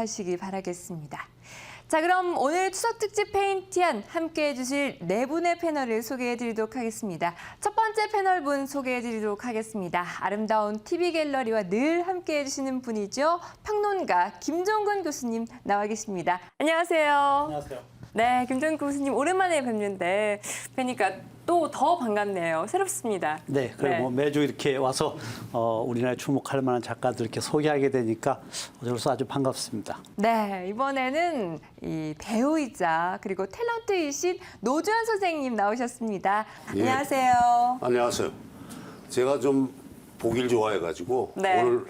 하시기 바라겠습니다. 자, 그럼 오늘 추석 특집 페인티안 함께해 주실 네 분의 패널을 소개해 드리도록 하겠습니다. 첫 번째 패널분 소개해 드리도록 하겠습니다. 아름다운 TV 갤러리와 늘 함께해 주시는 분이죠. 평론가 김종근 교수님 나와 계십니다. 안녕하세요. 안녕하세요. 네, 김종근 교수님 오랜만에 뵙는데 뵈니까 또 더 반갑네요. 새롭습니다. 네, 그리고 뭐 매주 이렇게 와서 우리나라에 주목할 만한 작가들 이렇게 소개하게 되니까 저로서 아주 반갑습니다. 네, 이번에는 이 배우이자 그리고 탤런트이신 노주현 선생님 나오셨습니다. 예. 안녕하세요. 안녕하세요. 제가 좀 보길 좋아해가지고 네. 오늘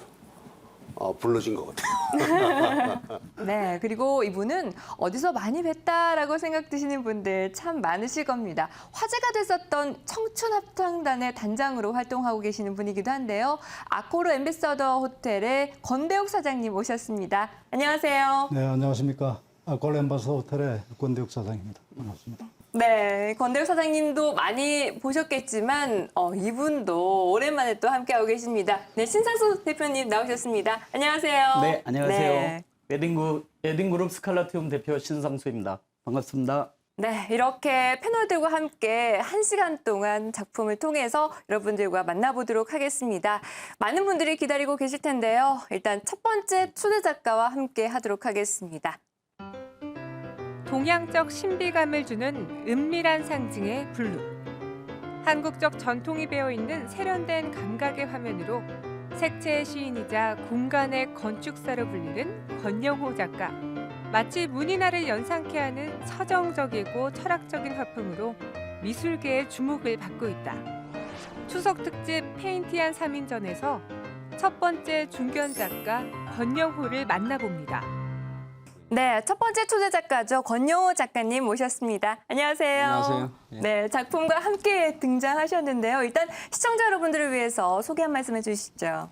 불러진 것 같아요. 네, 그리고 이분은 어디서 많이 뵀다라고 생각드시는 분들 참 많으실 겁니다. 화제가 됐었던 청춘합창단의 단장으로 활동하고 계시는 분이기도 한데요. 아코르 엠베서더 호텔의 권대욱 사장님 오셨습니다. 안녕하세요. 네, 안녕하십니까. 아코르 엠베서더 호텔의 권대욱 사장입니다. 반갑습니다. 네, 권대욱 사장님도 많이 보셨겠지만 이분도 오랜만에 또 함께하고 계십니다. 네, 신상수 대표님 나오셨습니다. 안녕하세요. 네, 안녕하세요. 네. 웨딩그룹 스칼라티움 대표 신상수입니다. 반갑습니다. 네, 이렇게 패널들과 함께 1시간 동안 작품을 통해서 여러분들과 만나보도록 하겠습니다. 많은 분들이 기다리고 계실 텐데요. 일단 첫 번째 초대 작가와 함께 하도록 하겠습니다. 동양적 신비감을 주는 은밀한 상징의 블루. 한국적 전통이 배어있는 세련된 감각의 화면으로 색채의 시인이자 공간의 건축사로 불리는 권영호 작가. 마치 문이나를 연상케 하는 서정적이고 철학적인 화풍으로 미술계의 주목을 받고 있다. 추석 특집 페인티안 3인전에서 첫 번째 중견 작가 권영호를 만나봅니다. 네, 첫 번째 초대 작가죠. 권영호 작가님 모셨습니다. 안녕하세요. 안녕하세요. 예. 네, 작품과 함께 등장하셨는데요. 일단 시청자 여러분들을 위해서 소개 한 말씀 해주시죠.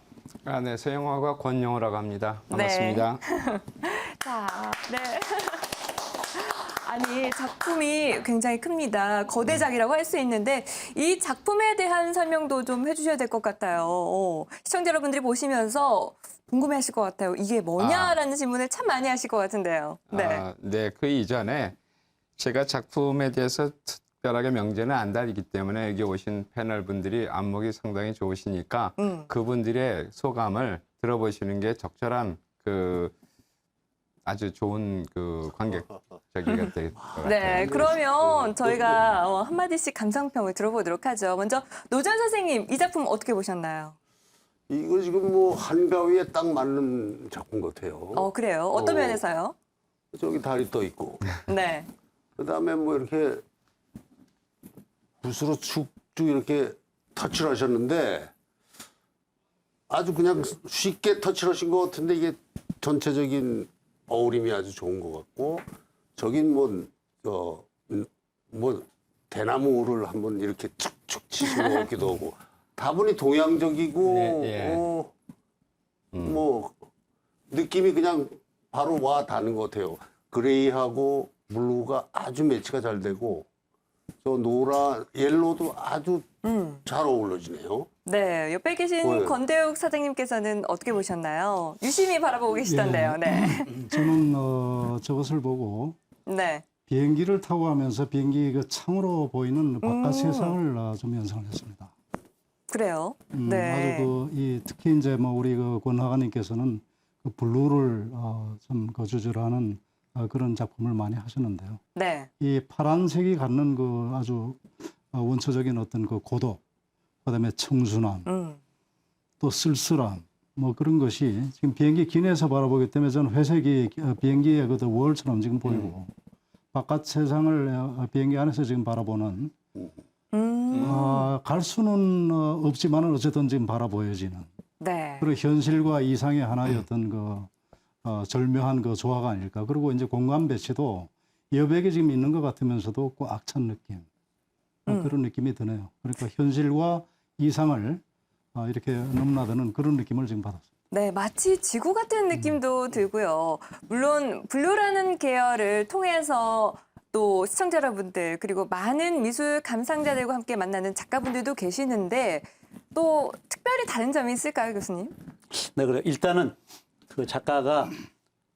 네, 서영화가 권영호라고 합니다. 반갑습니다. 자, 네. 아니, 작품이 굉장히 큽니다. 거대작이라고 할 수 있는데 이 작품에 대한 설명도 좀 해주셔야 될 것 같아요. 시청자 여러분들이 보시면서 궁금해하실 것 같아요. 이게 뭐냐라는 질문을 참 많이 하실 것 같은데요. 네. 네, 그 이전에 제가 작품에 대해서 특별하게 명제는 안 달리기 때문에 여기 오신 패널 분들이 안목이 상당히 좋으시니까 그분들의 소감을 들어보시는 게 적절한 아주 좋은 관객적이가 될 것 같아요. 네, 그러면 저희가 한마디씩 감상평을 들어보도록 하죠. 먼저 노주현 선생님, 이 작품 어떻게 보셨나요? 이거 지금 뭐 한가위에 딱 맞는 작품 같아요. 그래요? 어떤 면에서요? 저기 달이 떠 있고, 네. 그다음에 뭐 이렇게 붓으로 축축 이렇게 터치를 하셨는데 아주 그냥 쉽게 터치를 하신 것 같은데 이게 전체적인 어우림이 아주 좋은 것 같고, 저긴 뭐 대나무를 한번 이렇게 축축 치신 것 같기도 하고, 다분히 동양적이고 네, 예. 뭐 느낌이 그냥 바로 와 닿는 것 같아요. 그레이하고 블루가 아주 매치가 잘 되고, 저 옐로도 아주 잘 어우러지네요. 네, 옆에 계신 네. 권대욱 사장님께서는 어떻게 보셨나요? 유심히 바라보고 계시던데요. 네. 저는 저것을 보고 네. 비행기를 타고 가면서 비행기 그 창으로 보이는 바깥 세상을 좀 연상을 했습니다. 그래요? 네. 아주 특히 이제 뭐 우리 권화가님께서는 그 블루를 좀 거주절하는 그런 작품을 많이 하셨는데요. 네. 이 파란색이 갖는 그 아주 원초적인 어떤 그 고독, 그다음에 청순함, 또 쓸쓸함, 뭐 그런 것이 지금 비행기 기내에서 바라보기 때문에 저는 회색이 비행기의 그 월처럼 지금 보이고, 바깥 세상을 비행기 안에서 지금 바라보는 갈 수는 없지만은 어쨌든 지금 바라보여지는. 네. 그리고 현실과 이상의 하나의 어떤 절묘한 그 조화가 아닐까. 그리고 이제 공간 배치도 여백이 지금 있는 것 같으면서도 꽉 찬 느낌. 그런 느낌이 드네요. 그러니까 현실과 이상을 이렇게 넘나드는 그런 느낌을 지금 받았습니다. 네, 마치 지구 같은 느낌도 들고요. 물론 블루라는 계열을 통해서 또 시청자 여러분들 그리고 많은 미술 감상자들과 함께 만나는 작가분들도 계시는데 또 특별히 다른 점이 있을까요, 교수님? 네, 그래. 일단은 그 작가가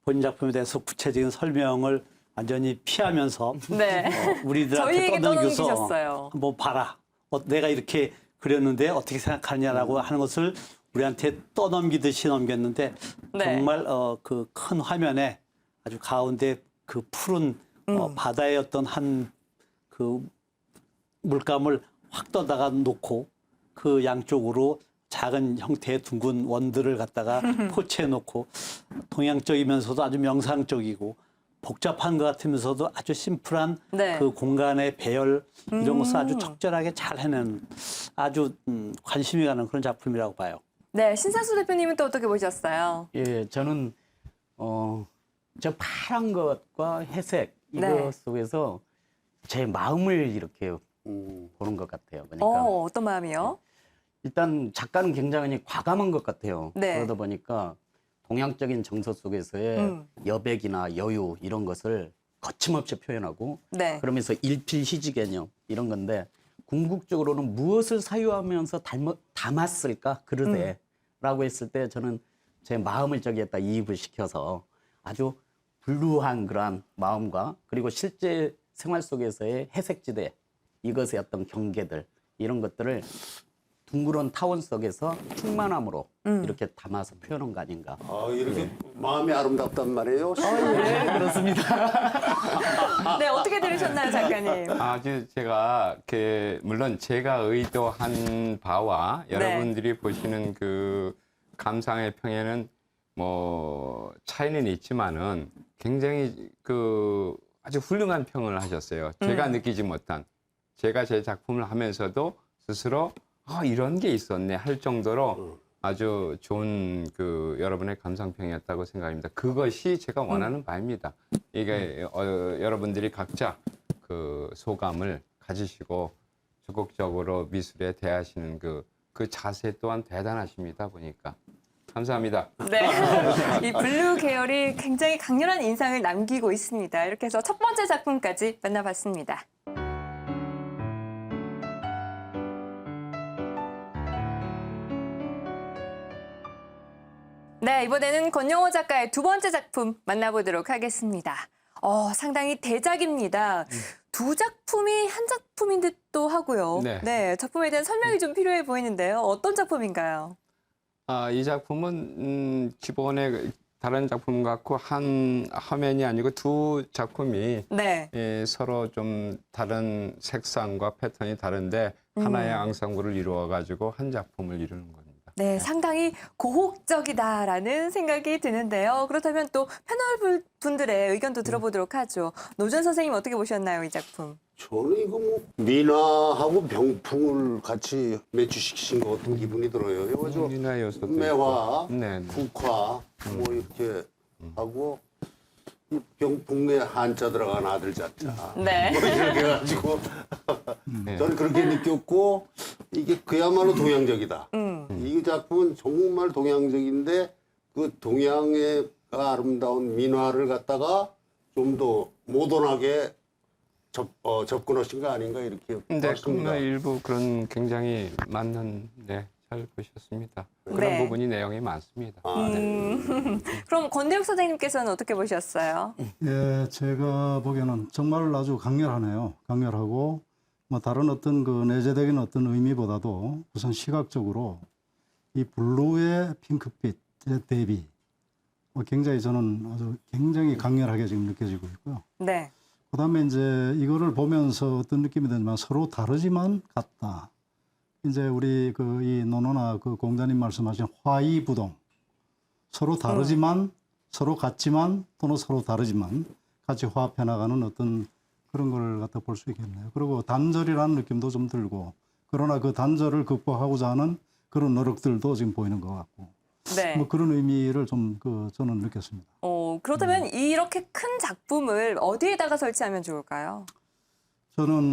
본인 작품에 대해서 구체적인 설명을 완전히 피하면서 네. 우리들한테 저희에게 떠넘겨서 떠넘기셨어요. 한번 봐라. 내가 이렇게 그렸는데 어떻게 생각하느냐라고 하는 것을 우리한테 떠넘기듯이 넘겼는데 네. 정말 그 큰 화면에 아주 가운데 그 푸른 바다의 어떤 한 그 물감을 확 떠다가 놓고 그 양쪽으로 작은 형태의 둥근 원들을 갖다가 포치해 놓고 동양적이면서도 아주 명상적이고 복잡한 것 같으면서도 아주 심플한 네. 그 공간의 배열 이런 것을 아주 적절하게 잘 해낸 아주 관심이 가는 그런 작품이라고 봐요. 네, 신상수 대표님은 또 어떻게 보셨어요? 예, 저는 저 파란 것과 회색 이거 네. 속에서 제 마음을 이렇게 보는 것 같아요. 그러니까 어떤 마음이요? 일단 작가는 굉장히 과감한 것 같아요. 네. 그러다 보니까 동양적인 정서 속에서의 여백이나 여유 이런 것을 거침없이 표현하고 네. 그러면서 일필휘지 개념 이런 건데 궁극적으로는 무엇을 사유하면서 담았을까 그릇에라고 했을 때 저는 제 마음을 저기에다 이입을 시켜서 아주 불루한 그러한 마음과 그리고 실제 생활 속에서의 회색지대 이것의 어떤 경계들 이런 것들을 둥그런 타원 속에서 충만함으로 이렇게 담아서 표현한 거 아닌가. 아, 이렇게 마음이 아름답단 말이에요. 네, 그렇습니다. 네, 어떻게 들으셨나요, 작가님? 아주 제가 물론 제가 의도한 바와 네. 여러분들이 보시는 그 감상의 평에는 뭐 차이는 있지만은 굉장히 그 아주 훌륭한 평을 하셨어요. 제가 느끼지 못한 제가 제 작품을 하면서도 스스로 이런 게 있었네 할 정도로 아주 좋은 그 여러분의 감상평이었다고 생각합니다. 그것이 제가 원하는 바입니다. 이게 여러분들이 각자 그 소감을 가지시고 적극적으로 미술에 대하시는 그 자세 또한 대단하십니다. 보니까 감사합니다. 네. 이 블루 계열이 굉장히 강렬한 인상을 남기고 있습니다. 이렇게 해서 첫 번째 작품까지 만나봤습니다. 네, 이번에는 권영호 작가의 두 번째 작품 만나보도록 하겠습니다. 상당히 대작입니다. 두 작품이 한 작품인 듯도 하고요. 네. 작품에 대한 설명이 좀 필요해 보이는데요. 어떤 작품인가요? 이 작품은 기본의 다른 작품 같고 한 화면이 아니고 두 작품이 네. 서로 좀 다른 색상과 패턴이 다른데 하나의 앙상블을 이루어 가지고 한 작품을 이루는 겁니다. 네, 상당히 고혹적이다라는 생각이 드는데요. 그렇다면 또 패널 분들의 의견도 들어보도록 하죠. 노준 선생님 어떻게 보셨나요, 이 작품? 저는 이거 뭐 민화하고 병풍을 같이 매치시킨 것 같은 기분이 들어요. 이거 저 민화 요소도 매화, 있고. 네. 국화 뭐 이렇게 하고 이 병풍에 한자 들어간 아들 자자 네. 뭐 이렇게 해가지고 네. 저는 그렇게 느꼈고 이게 그야말로 동양적이다. 이 작품은 정말 동양적인데 그 동양의 아름다운 민화를 갖다가 좀 더 모던하게 접근하신 거 아닌가 이렇게 네, 봤습니다. 일부 그런 굉장히 맞는 잘 보셨습니다. 그런 네. 부분이 내용이 많습니다. 그럼 권대욱 선생님께서는 어떻게 보셨어요? 예, 제가 보기에는 정말 아주 강렬하네요. 강렬하고 뭐 다른 어떤 그 내재적인 어떤 의미보다도 우선 시각적으로 이 블루의 핑크빛의 대비 굉장히 저는 아주 굉장히 강렬하게 지금 느껴지고 있고요. 네. 그다음에 이제 이거를 보면서 어떤 느낌이 드냐면 서로 다르지만 같다. 이제 우리 그 이 노노나 그 공자님 말씀하신 화이부동 서로 다르지만 서로 같지만 또는 서로 다르지만 같이 화합해 나가는 어떤 그런 걸 갖다 볼 수 있겠네요. 그리고 단절이라는 느낌도 좀 들고 그러나 그 단절을 극복하고자 하는 그런 노력들도 지금 보이는 것 같고 네. 뭐 그런 의미를 좀 저는 느꼈습니다. 그렇다면 이렇게 큰 작품을 어디에다가 설치하면 좋을까요? 저는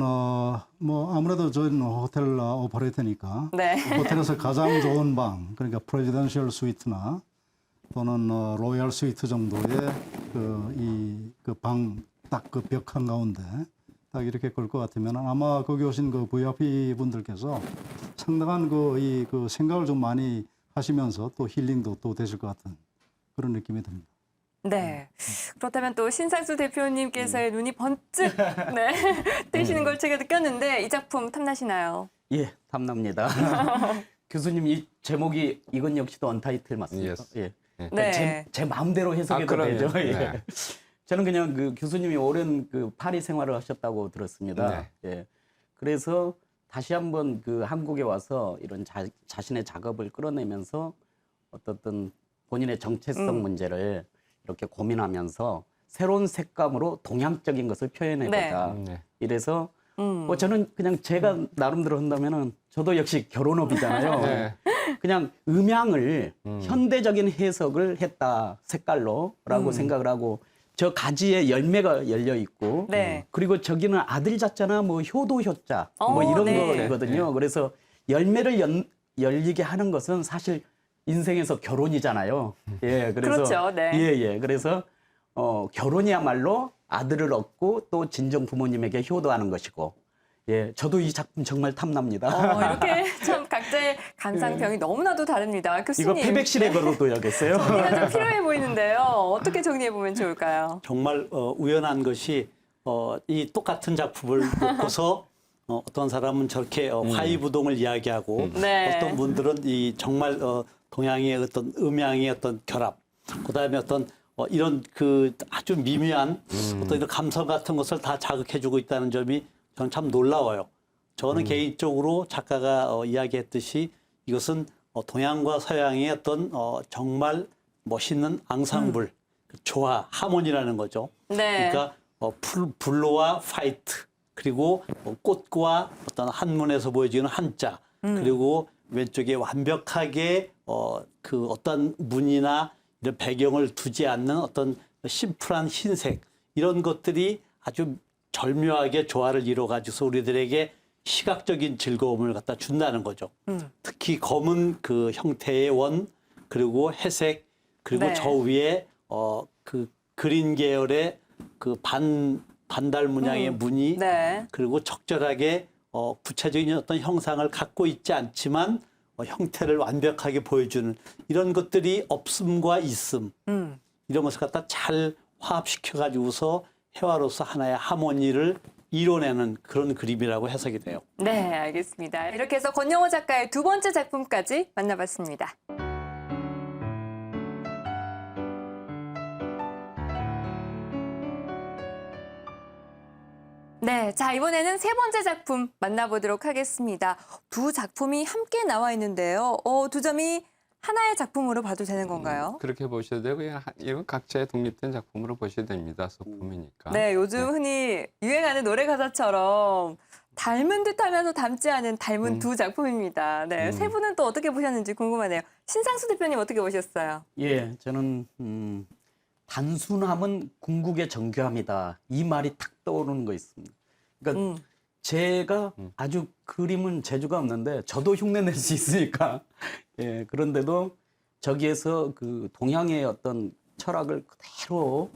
뭐 아무래도 저희는 호텔 오퍼레이터니까 네. 호텔에서 가장 좋은 방 그러니까 프레지던셜 스위트나 또는 로얄 스위트 정도의 그 방 딱 그 벽 한가운데 딱 이렇게 걸 것 같으면 아마 거기 오신 그 VIP 분들께서 상당한 그 생각을 좀 많이 하시면서 또 힐링도 또 되실 것 같은 그런 느낌이 듭니다. 네. 그렇다면 또 신상수 대표님께서의 눈이 번쩍 뜨시는 걸 제가 느꼈는데 이 작품 탐나시나요? 예, 탐납니다. 교수님 이 제목이 이건 역시도 언타이틀 맞습니까? Yes. 예. 네. 그러니까 제 마음대로 해석해도 그럼요. 되죠. 예. 네. 저는 그냥 그 교수님이 오랜 그 파리 생활을 하셨다고 들었습니다. 예. 그래서 다시 한번 그 한국에 와서 이런 자신의 작업을 끌어내면서 어떤 본인의 정체성 문제를 이렇게 고민하면서 새로운 색감으로 동양적인 것을 표현해보자. 네. 이래서 뭐 저는 그냥 제가 나름대로 한다면은 저도 역시 결혼업이잖아요. 네. 그냥 음향을 현대적인 해석을 했다 색깔로라고 생각을 하고 저 가지에 열매가 열려 있고 네. 그리고 저기는 아들 자자나 뭐 효도 효자 어, 뭐 이런 네. 거거든요. 그래서 열매를 열리게 하는 것은 사실 인생에서 결혼이잖아요. 예, 그래서 그렇죠. 네. 예. 그래서 결혼이야말로 아들을 얻고 또 진정 부모님에게 효도하는 것이고. 예, 저도 이 작품 정말 탐납니다. 이렇게 참 각자의 감상평이 너무나도 다릅니다. 이거 교수님. 패백실에 걸어둬야겠어요. 정리가 좀 필요해 보이는데요. 어떻게 정리해 보면 좋을까요? 정말 우연한 것이 이 똑같은 작품을 놓고서 어떤 사람은 저렇게 화이부동을 이야기하고 네. 어떤 분들은 이 정말 동양의 어떤 음양의 어떤 결합, 그다음에 어떤 이런 그 아주 미묘한 어떤 이런 감성 같은 것을 다 자극해주고 있다는 점이 저는 참 놀라워요. 저는 개인적으로 작가가 이야기했듯이 이것은 동양과 서양의 어떤 정말 멋있는 앙상블, 조화, 하모니라는 거죠. 네. 그러니까 블루와 화이트, 그리고 꽃과 어떤 한문에서 보여지는 한자, 그리고 왼쪽에 완벽하게 그 어떤 무늬나 이런 배경을 두지 않는 어떤 심플한 흰색, 이런 것들이 아주 절묘하게 조화를 이루어가지고서 우리들에게 시각적인 즐거움을 갖다 준다는 거죠. 특히 검은 그 형태의 원, 그리고 회색, 그리고 네. 저 위에 그 그린 계열의 그 반달 문양의 무늬, 네. 그리고 적절하게 구체적인 어떤 형상을 갖고 있지 않지만 형태를 완벽하게 보여주는 이런 것들이 없음과 있음, 이런 것을 갖다 잘 화합시켜 가지고서 회화로서 하나의 하모니를 이뤄내는 그런 그림이라고 해석이 돼요. 네, 알겠습니다. 이렇게 해서 권영호 작가의 두 번째 작품까지 만나봤습니다. 네, 자 이번에는 세 번째 작품 만나보도록 하겠습니다. 두 작품이 함께 나와 있는데요. 두 점이 하나의 작품으로 봐도 되는 건가요? 그렇게 보셔도 되고 이건 각자의 독립된 작품으로 보셔도 됩니다. 소품이니까. 네, 요즘 흔히 유행하는 노래 가사처럼 닮은 듯하면서 닮지 않은 닮은 두 작품입니다. 네, 세 분은 또 어떻게 보셨는지 궁금하네요. 신상수 대표님 어떻게 보셨어요? 예, 저는 단순함은 궁극의 정교함이다. 이 말이 탁 떠오르는 거 있습니다. 그러니까 제가 아주 그림은 재주가 없는데 저도 흉내낼 수 있으니까. 예, 그런데도 저기에서 그 동양의 어떤 철학을 그대로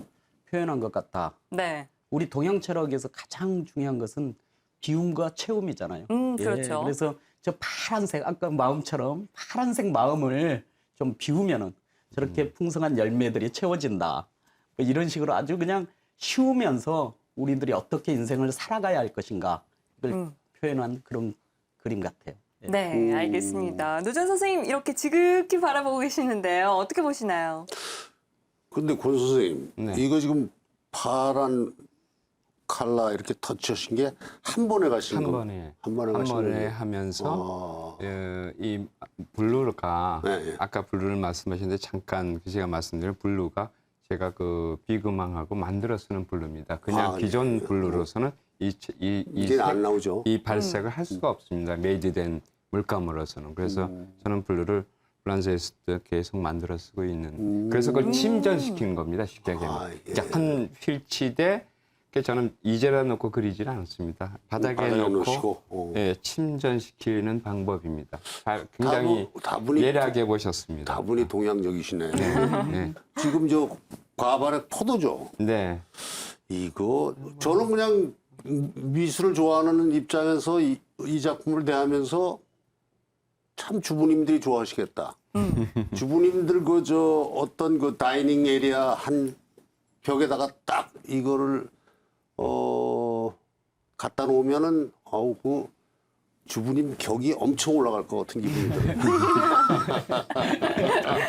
표현한 것 같다. 네, 우리 동양 철학에서 가장 중요한 것은 비움과 채움이잖아요. 그렇죠. 예, 그래서 저 파란색 아까 마음처럼 파란색 마음을 좀 비우면은 저렇게 풍성한 열매들이 채워진다. 이런 식으로 아주 그냥 쉬우면서 우리들이 어떻게 인생을 살아가야 할 것인가 이걸 표현한 그런 그림 같아요. 예. 네, 알겠습니다. 노전 선생님 이렇게 지극히 바라보고 계시는데요. 어떻게 보시나요? 근데 권 선생님, 네. 이거 지금 파란 칼라 이렇게 터치하신 게 한 번에 가신 한 거? 번에 한 번에 가신 한 번에 거예요? 하면서 이 블루가 네, 네. 아까 블루를 말씀하셨는데 잠깐 제가 말씀드린 블루가 제가 그 비금왕하고 만들어 쓰는 블루입니다. 그냥 아, 기존 네. 블루로서는 이제는 안 나오죠. 이 발색을 할 수가 없습니다. 메이드된 물감으로서는. 그래서 저는 블루를 프랑스에서 계속 만들어 쓰고 있는. 그래서 그걸 침전시키는 겁니다. 쉽게 얘기하면. 아, 예. 이제 한 필치대 저는 이제라 놓고 그리지는 않습니다. 바닥에 놓고 놓으시고. 예, 침전시키는 방법입니다. 굉장히 다분히 예리하게 보셨습니다. 다분히 동양적이시네. 네. 지금 저 과발의 포도죠. 네. 이거 저는 그냥 미술을 좋아하는 입장에서 이 작품을 대하면서 참 주부님들이 좋아하시겠다. 주부님들 그 저 어떤 그 다이닝 에리아 한 벽에다가 딱 이거를 갖다 놓으면은 아우 그 주부님 격이 엄청 올라갈 것 같은 기분이 들어요.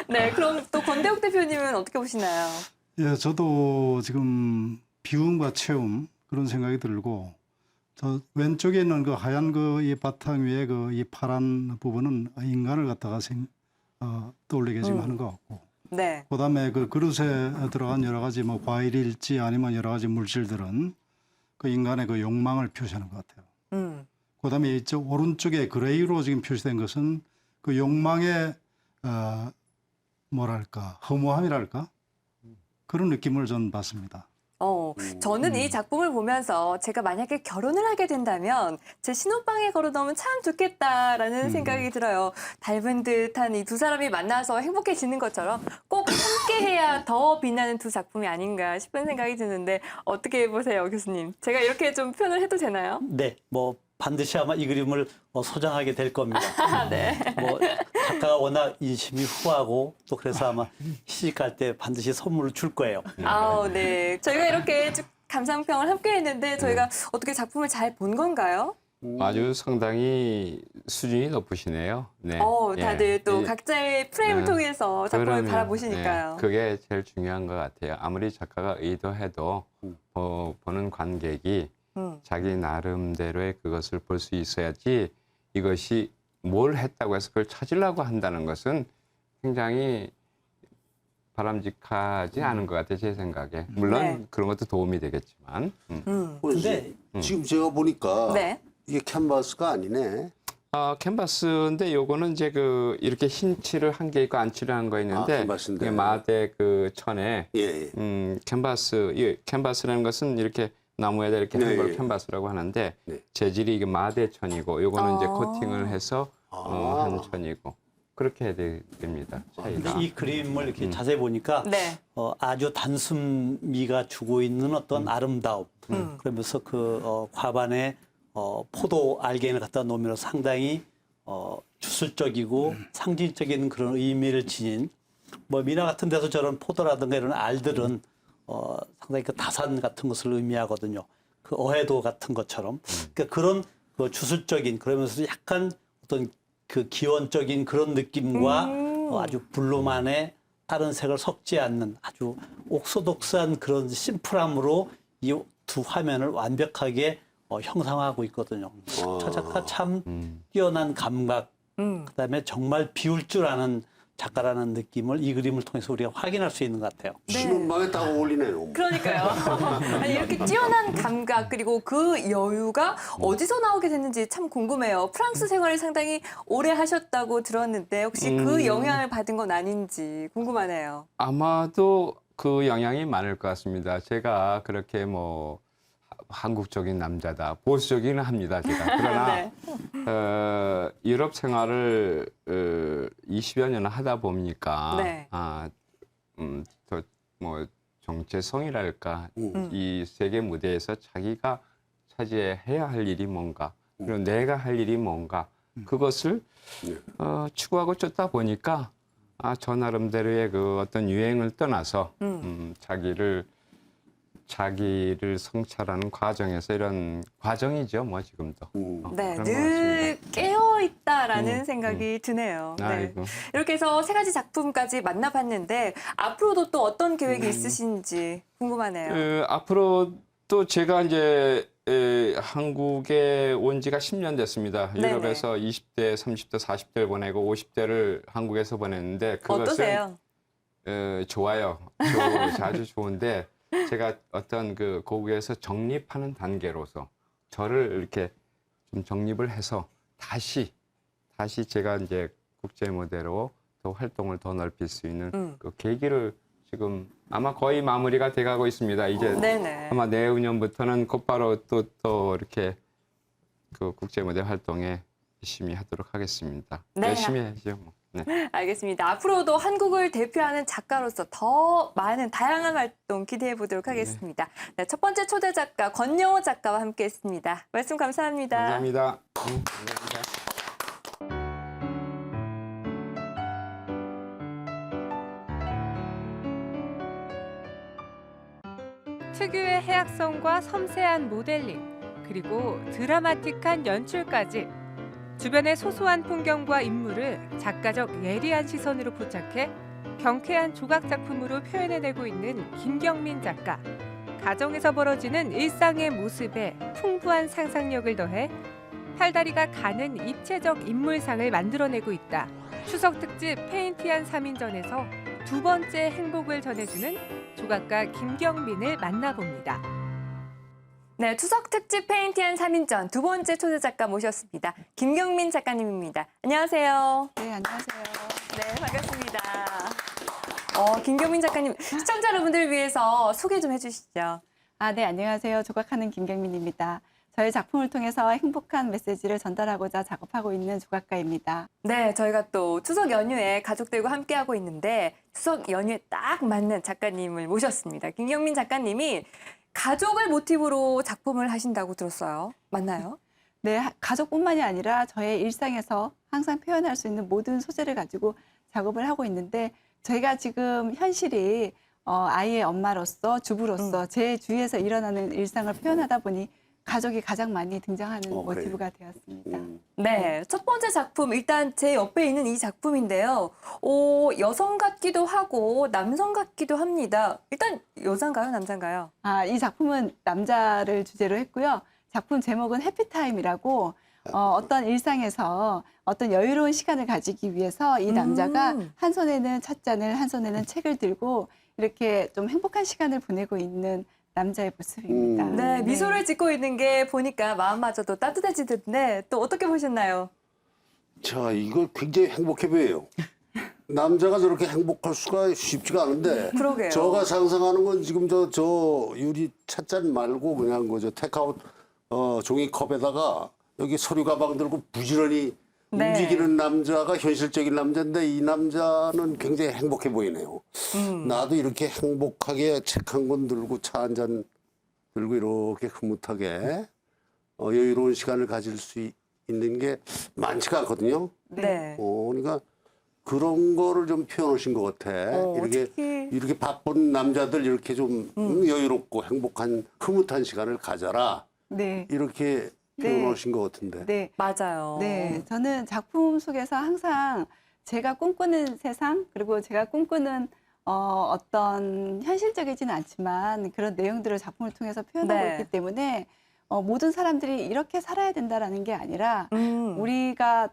네, 그럼 또 권대욱 대표님은 어떻게 보시나요? 예, 저도 지금 비움과 채움 그런 생각이 들고 저 왼쪽에 있는 그 하얀 그 이 바탕 위에 그 이 파란 부분은 인간을 갖다가 떠올리게 지금 하는 것 같고 네. 그다음에 그 그릇에 들어간 여러 가지 뭐 과일일지 아니면 여러 가지 물질들은 그 인간의 그 욕망을 표시하는 것 같아요. 그다음에 이쪽 오른쪽에 그레이로 지금 표시된 것은 그 욕망의 뭐랄까 허무함이랄까 그런 느낌을 전 받습니다. 저는 이 작품을 보면서 제가 만약에 결혼을 하게 된다면 제 신혼방에 걸어놓으면 참 좋겠다라는 생각이 들어요. 닮은 듯한 이 두 사람이 만나서 행복해지는 것처럼 꼭 함께해야 더 빛나는 두 작품이 아닌가 싶은 생각이 드는데 어떻게 보세요, 교수님? 제가 이렇게 좀 표현을 해도 되나요? 네, 뭐 반드시 아마 이 그림을 소장하게 될 겁니다. 네. 뭐 작가가 워낙 인심이 후하고 또 그래서 아마 시집갈 때 반드시 선물을 줄 거예요. 네. 저희가 이렇게 쭉 감상평을 함께 했는데 저희가 어떻게 작품을 잘 본 건가요? 아주 상당히 수준이 높으시네요. 네. 다들 또 이- 각자의 프레임을 통해서 작품을 그러면, 바라보시니까요. 그게 제일 중요한 것 같아요. 아무리 작가가 의도해도 보는 관객이 자기 나름대로의 그것을 볼 수 있어야지 이것이 뭘 했다고 해서 그걸 찾으려고 한다는 것은 굉장히 바람직하지 않은 것 같아요. 제 생각에. 물론 네. 그런 것도 도움이 되겠지만. 근데 지금 제가 보니까 네. 이게 캔버스가 아니네. 캔버스인데 요거는 이제 그 이렇게 흰 칠을 한 개 있고 안 칠을 한 거 있는데 캔버스인데. 이게 마대 그 천에 예. 캔버스, 이 캔버스라는 것은 이렇게 나무에다 이렇게 네, 한 걸 예. 캔버스라고 하는데 네. 재질이 이게 마대천이고 요거는 이제 아. 코팅을 해서 한 천이고 그렇게 해야 됩니다. 차이가. 근데 이 그림을 이렇게 자세히 보니까 네. 아주 단순미가 주고 있는 어떤 아름다움 그러면서 그 과반에 포도 알갱이를 갖다 놓으면 상당히 주술적이고 상징적인 그런 의미를 지닌 뭐 미나 같은 데서 저런 포도라든가 이런 알들은 상당히 그 다산 같은 것을 의미하거든요. 그 어해도 같은 것처럼 그러니까 그런 그 주술적인 그러면서 약간 어떤 그 기원적인 그런 느낌과 아주 블루만의 다른 색을 섞지 않는 아주 옥소독스한 그런 심플함으로 이 두 화면을 완벽하게 형상화하고 있거든요. 저 작가 참 뛰어난 감각, 그다음에 정말 비울 줄 아는 작가라는 느낌을 이 그림을 통해서 우리가 확인할 수 있는 것 같아요. 신혼방에 딱 어울리네요. 그러니까요. 아니, 이렇게 뛰어난 감각 그리고 그 여유가 어디서 나오게 됐는지 참 궁금해요. 프랑스 생활을 상당히 오래 하셨다고 들었는데 혹시 그 영향을 받은 건 아닌지 궁금하네요. 아마도 그 영향이 많을 것 같습니다. 제가 그렇게 뭐 한국적인 남자다, 보수적이긴 합니다, 제가. 그러나 네. 유럽 생활을 20여 년 하다 보니까 네. 더 뭐 정체성이랄까 이 세계 무대에서 자기가 차지해야 할 일이 뭔가 그리고 내가 할 일이 뭔가 그것을 추구하고 쫓다 보니까 저 나름대로의 그 어떤 유행을 떠나서 자기를 성찰하는 과정에서 이런 과정이죠, 뭐 지금도. 네, 그런 것 늘 같습니다. 깨어 있다라는 생각이 드네요. 네. 아이고. 이렇게 해서 세 가지 작품까지 만나봤는데 앞으로도 또 어떤 계획이 있으신지 궁금하네요. 앞으로 또 제가 이제 한국에 온 지가 10년 됐습니다. 네네. 유럽에서 20대, 30대, 40대를 보내고 50대를 한국에서 보냈는데 그것은 어떠세요? 좋아요. 아주 좋은데 제가 어떤 그 고국에서 정립하는 단계로서 저를 이렇게 좀 정립을 해서 다시 제가 이제 국제 무대로 더 활동을 더 넓힐 수 있는 그 계기를 지금 아마 거의 마무리가 돼가고 있습니다. 이제 네네. 아마 내후년부터는 곧바로 또 이렇게 그 국제 무대 활동에 열심히 하도록 하겠습니다. 네. 열심히 해야죠. 뭐. 네. 알겠습니다. 앞으로도 한국을 대표하는 작가로서 더 많은 다양한 활동 기대해 보도록 하겠습니다. 네, 첫 번째 초대 작가 권영호 작가와 함께했습니다. 말씀 감사합니다. 감사합니다. 감사합니다. 특유의 해학성과 섬세한 모델링, 그리고 드라마틱한 연출까지 주변의 소소한 풍경과 인물을 작가적 예리한 시선으로 포착해 경쾌한 조각 작품으로 표현해내고 있는 김경민 작가. 가정에서 벌어지는 일상의 모습에 풍부한 상상력을 더해 팔다리가 가는 입체적 인물상을 만들어내고 있다. 추석 특집 페인티안 3인전에서 두 번째 행복을 전해주는 조각가 김경민을 만나봅니다. 네, 추석 특집 페인티안 3인전 두 번째 초대 작가 모셨습니다. 김경민 작가님입니다. 안녕하세요. 네, 안녕하세요. 네, 반갑습니다. 김경민 작가님, 시청자 여러분들을 위해서 소개 좀 해주시죠. 네, 안녕하세요. 조각하는 김경민입니다. 저희 작품을 통해서 행복한 메시지를 전달하고자 작업하고 있는 조각가입니다. 네, 저희가 또 추석 연휴에 가족들과 함께하고 있는데 추석 연휴에 딱 맞는 작가님을 모셨습니다. 김경민 작가님이 가족을 모티브로 작품을 하신다고 들었어요. 맞나요? 네, 가족뿐만이 아니라 저의 일상에서 항상 표현할 수 있는 모든 소재를 가지고 작업을 하고 있는데 저희가 지금 현실이 아이의 엄마로서 주부로서 제 주위에서 일어나는 일상을 표현하다 보니 가족이 가장 많이 등장하는 그래요? 모티브가 되었습니다. 네, 첫 번째 작품 일단 제 옆에 있는 이 작품인데요. 여성 같기도 하고 남성 같기도 합니다. 일단 여자인가요, 남자인가요? 이 작품은 남자를 주제로 했고요. 작품 제목은 해피타임이라고 어떤 일상에서 어떤 여유로운 시간을 가지기 위해서 이 남자가 한 손에는 찻잔을 한 손에는 책을 들고 이렇게 좀 행복한 시간을 보내고 있는 남자의 모습입니다. 네, 미소를 짓고 있는 게 보니까 마음마저도 따뜻해지던데 또 어떻게 보셨나요? 자, 이거 굉장히 행복해 보여요. 남자가 저렇게 행복할 수가 쉽지가 않은데. 그러게요. 저가 상상하는 건 지금 저 유리 찻잔 말고 그냥 그저 테크아웃 종이컵에다가 여기 서류 가방 들고 부지런히 네. 움직이는 남자가 현실적인 남자인데 이 남자는 굉장히 행복해 보이네요. 나도 이렇게 행복하게 책 한 권 들고 차 한 잔 들고 이렇게 흐뭇하게 여유로운 시간을 가질 수 있는 게 많지가 않거든요. 네. 그러니까 그런 거를 좀 표현하신 것 같아. 특히. 이렇게 바쁜 남자들 이렇게 좀 여유롭고 행복한 흐뭇한 시간을 가져라. 네. 이렇게 표현하신 것 같은데. 네. 맞아요. 네, 저는 작품 속에서 항상 제가 꿈꾸는 세상 그리고 제가 꿈꾸는 어떤 현실적이지는 않지만 그런 내용들을 작품을 통해서 표현하고 네. 있기 때문에 모든 사람들이 이렇게 살아야 된다라는 게 아니라 우리가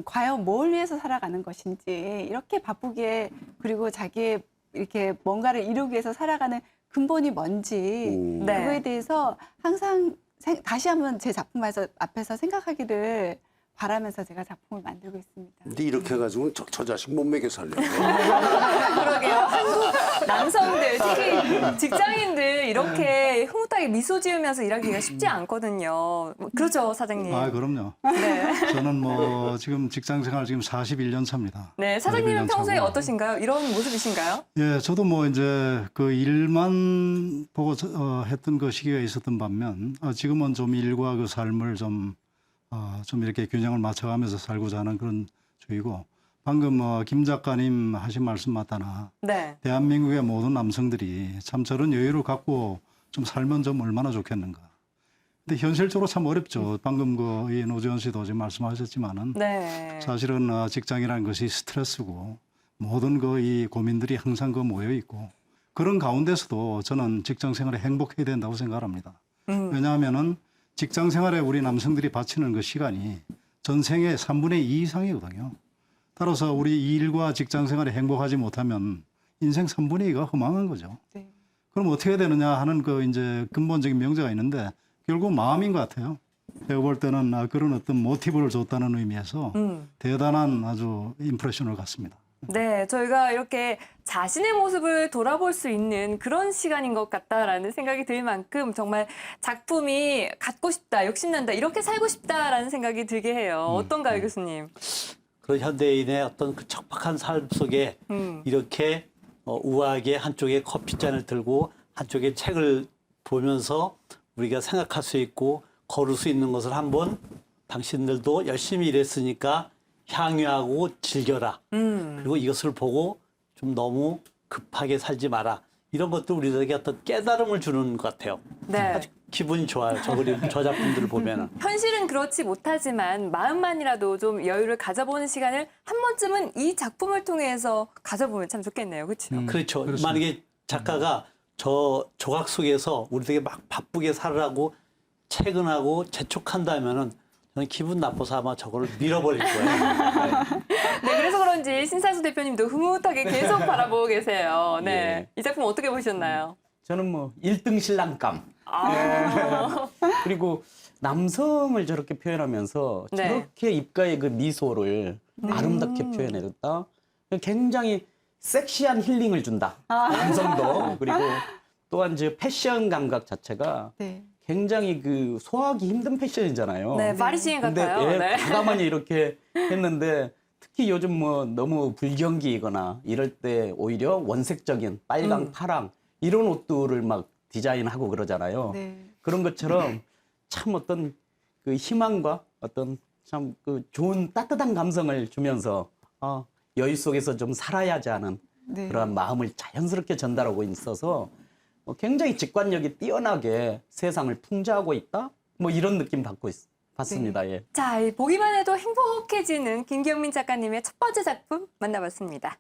과연 뭘 위해서 살아가는 것인지 이렇게 바쁘게 그리고 자기의 이렇게 뭔가를 이루기 위해서 살아가는 근본이 뭔지 네. 그거에 대해서 항상 다시 한번 제 작품 앞에서 생각하기를 바라면서 제가 작품을 만들고 있습니다. 근데 이렇게 해가지고는 저 자식 못 먹여 살려. 그러게요. 한국 남성들, 특히 직장인들 이렇게 흐뭇하게 미소 지으면서 일하기가 쉽지 않거든요. 그렇죠, 사장님. 그럼요. 네. 저는 지금 직장 생활 지금 41년 차입니다. 네, 사장님은 41년 평소에 차고. 어떠신가요? 이런 모습이신가요? 예, 저도 이제 그 일만 보고 했던 그 시기가 있었던 반면 지금은 좀 일과 그 삶을 좀 이렇게 균형을 맞춰가면서 살고자 하는 그런 주의고 방금 김 작가님 하신 말씀 맞다나 네. 대한민국의 모든 남성들이 참 저런 여유를 갖고 좀 살면 좀 얼마나 좋겠는가. 근데 현실적으로 참 어렵죠. 방금 이 노지원 씨도 지금 말씀하셨지만은 네. 사실은 직장이라는 것이 스트레스고 모든 이 고민들이 항상 모여 있고 그런 가운데서도 저는 직장 생활에 행복해야 된다고 생각합니다. 왜냐하면은 직장 생활에 우리 남성들이 바치는 그 시간이 전생의 3분의 2 이상이거든요. 따라서 우리 이 일과 직장 생활에 행복하지 못하면 인생 3분의 2가 허망한 거죠. 네. 그럼 어떻게 해야 되느냐 하는 이제 근본적인 명제가 있는데 결국 마음인 것 같아요. 제가 볼 때는 그런 어떤 모티브를 줬다는 의미에서 대단한 아주 임프레션을 갖습니다. 네, 저희가 이렇게 자신의 모습을 돌아볼 수 있는 그런 시간인 것 같다라는 생각이 들 만큼 정말 작품이 갖고 싶다, 욕심난다, 이렇게 살고 싶다라는 생각이 들게 해요. 어떤가요, 교수님? 그런 현대인의 어떤 그 척박한 삶 속에 이렇게 우아하게 한쪽에 커피잔을 들고 한쪽에 책을 보면서 우리가 생각할 수 있고 걸을 수 있는 것을 한번 당신들도 열심히 일했으니까 향유하고 즐겨라. 그리고 이것을 보고 좀 너무 급하게 살지 마라. 이런 것도 우리들에게 어떤 깨달음을 주는 것 같아요. 네. 아주 기분이 좋아요. 저 작품들을 보면은. 현실은 그렇지 못하지만 마음만이라도 좀 여유를 가져보는 시간을 한 번쯤은 이 작품을 통해서 가져보면 참 좋겠네요. 그렇죠? 그렇죠. 그렇습니다. 만약에 작가가 저 조각 속에서 우리들에게 막 바쁘게 살으라고 퇴근하고 재촉한다면은 저는 기분 나빠서 아마 저거를 밀어버릴 거예요. 네, 그래서 그런지 신상수 대표님도 흐뭇하게 계속 바라보고 계세요. 네. 예. 이 작품 어떻게 보셨나요? 저는 뭐 1등 신랑감. 아. 그리고 남성을 저렇게 표현하면서 네. 저렇게 입가의 그 미소를 아름답게 표현해줬다. 굉장히 섹시한 힐링을 준다. 남성도. 그리고 또한 저 패션 감각 자체가 네. 굉장히 그 소화하기 힘든 패션이잖아요. 네, 파리시인 근데 같아요. 예, 네. 과감하게 이렇게 했는데 특히 요즘 뭐 너무 불경기이거나 이럴 때 오히려 원색적인 빨강, 파랑 이런 옷들을 막 디자인하고 그러잖아요. 네. 그런 것처럼 참 어떤 그 희망과 어떤 참 그 좋은 따뜻한 감성을 주면서 여유 속에서 좀 살아야지 하는 네. 그러한 마음을 자연스럽게 전달하고 있어서 굉장히 직관력이 뛰어나게 세상을 풍자하고 있다? 뭐 이런 느낌 받습니다. 예. 자, 이 보기만 해도 행복해지는 김경민 작가님의 첫 번째 작품 만나봤습니다.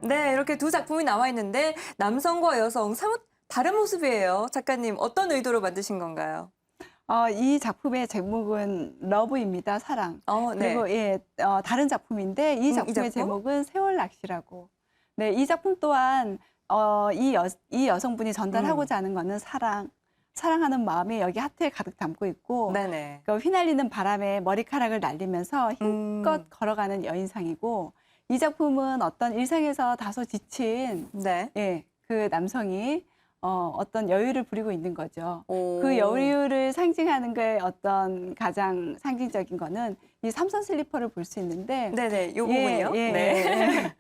네, 이렇게 두 작품이 나와 있는데 남성과 여성 사뭇 다른 모습이에요. 작가님, 어떤 의도로 만드신 건가요? 이 작품의 제목은 러브입니다. 사랑. 네. 그리고 다른 작품인데 이 이 작품의 작품? 제목은 세월 낚시라고. 네, 이 작품 또한 이 여성분이 전달하고자 하는 거는 사랑하는 마음이 여기 하트에 가득 담고 있고 네네. 그 휘날리는 바람에 머리카락을 날리면서 힘껏 걸어가는 여인상이고 이 작품은 어떤 일상에서 다소 지친 네. 그 남성이 어떤 여유를 부리고 있는 거죠. 오. 그 여유를 상징하는 게 어떤 가장 상징적인 거는 이 삼선 슬리퍼를 볼 수 있는데 네네. 요 부분이요? 예. 네.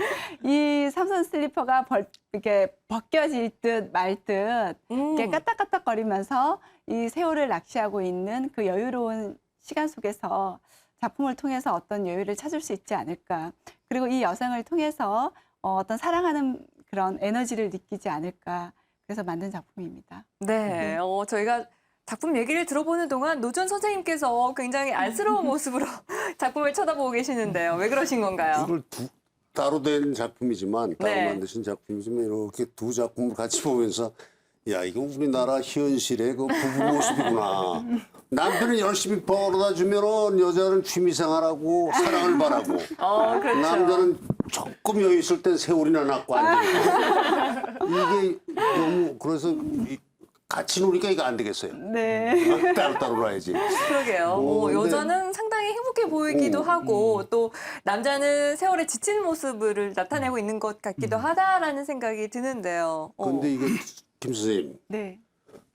이 삼선 슬리퍼가 이렇게 벗겨질 듯 말 듯 이렇게 까딱까딱거리면서 이 세월을 낚시하고 있는 그 여유로운 시간 속에서 작품을 통해서 어떤 여유를 찾을 수 있지 않을까. 그리고 이 여성을 통해서 어떤 사랑하는 그런 에너지를 느끼지 않을까. 그래서 만든 작품입니다. 네. 저희가 작품 얘기를 들어보는 동안 노전 선생님께서 굉장히 안쓰러운 모습으로 작품을 쳐다보고 계시는데요. 왜 그러신 건가요? 이걸 따로 된 작품이지만 따로 네. 만드신 작품이지만 이렇게 두 작품을 같이 보면서 야 이거 우리나라 현실의 그 부부 모습이구나. 남편은 열심히 벌어다 주면은 여자는 취미생활하고 사랑을 바라고 그렇죠. 남자는 조금 여유 있을 땐 세월이나 낳고 앉아있고 이게 너무 그래서 같이 노니까 이거 안 되겠어요. 네. 따로따로 놔야지. 그러게요. 근데- 여자는 상당히 행복해 보이기도 하고 또 남자는 세월에 지친 모습을 나타내고 있는 것 같기도 하다라는 생각이 드는데요. 근데 이게 김 선생님 네.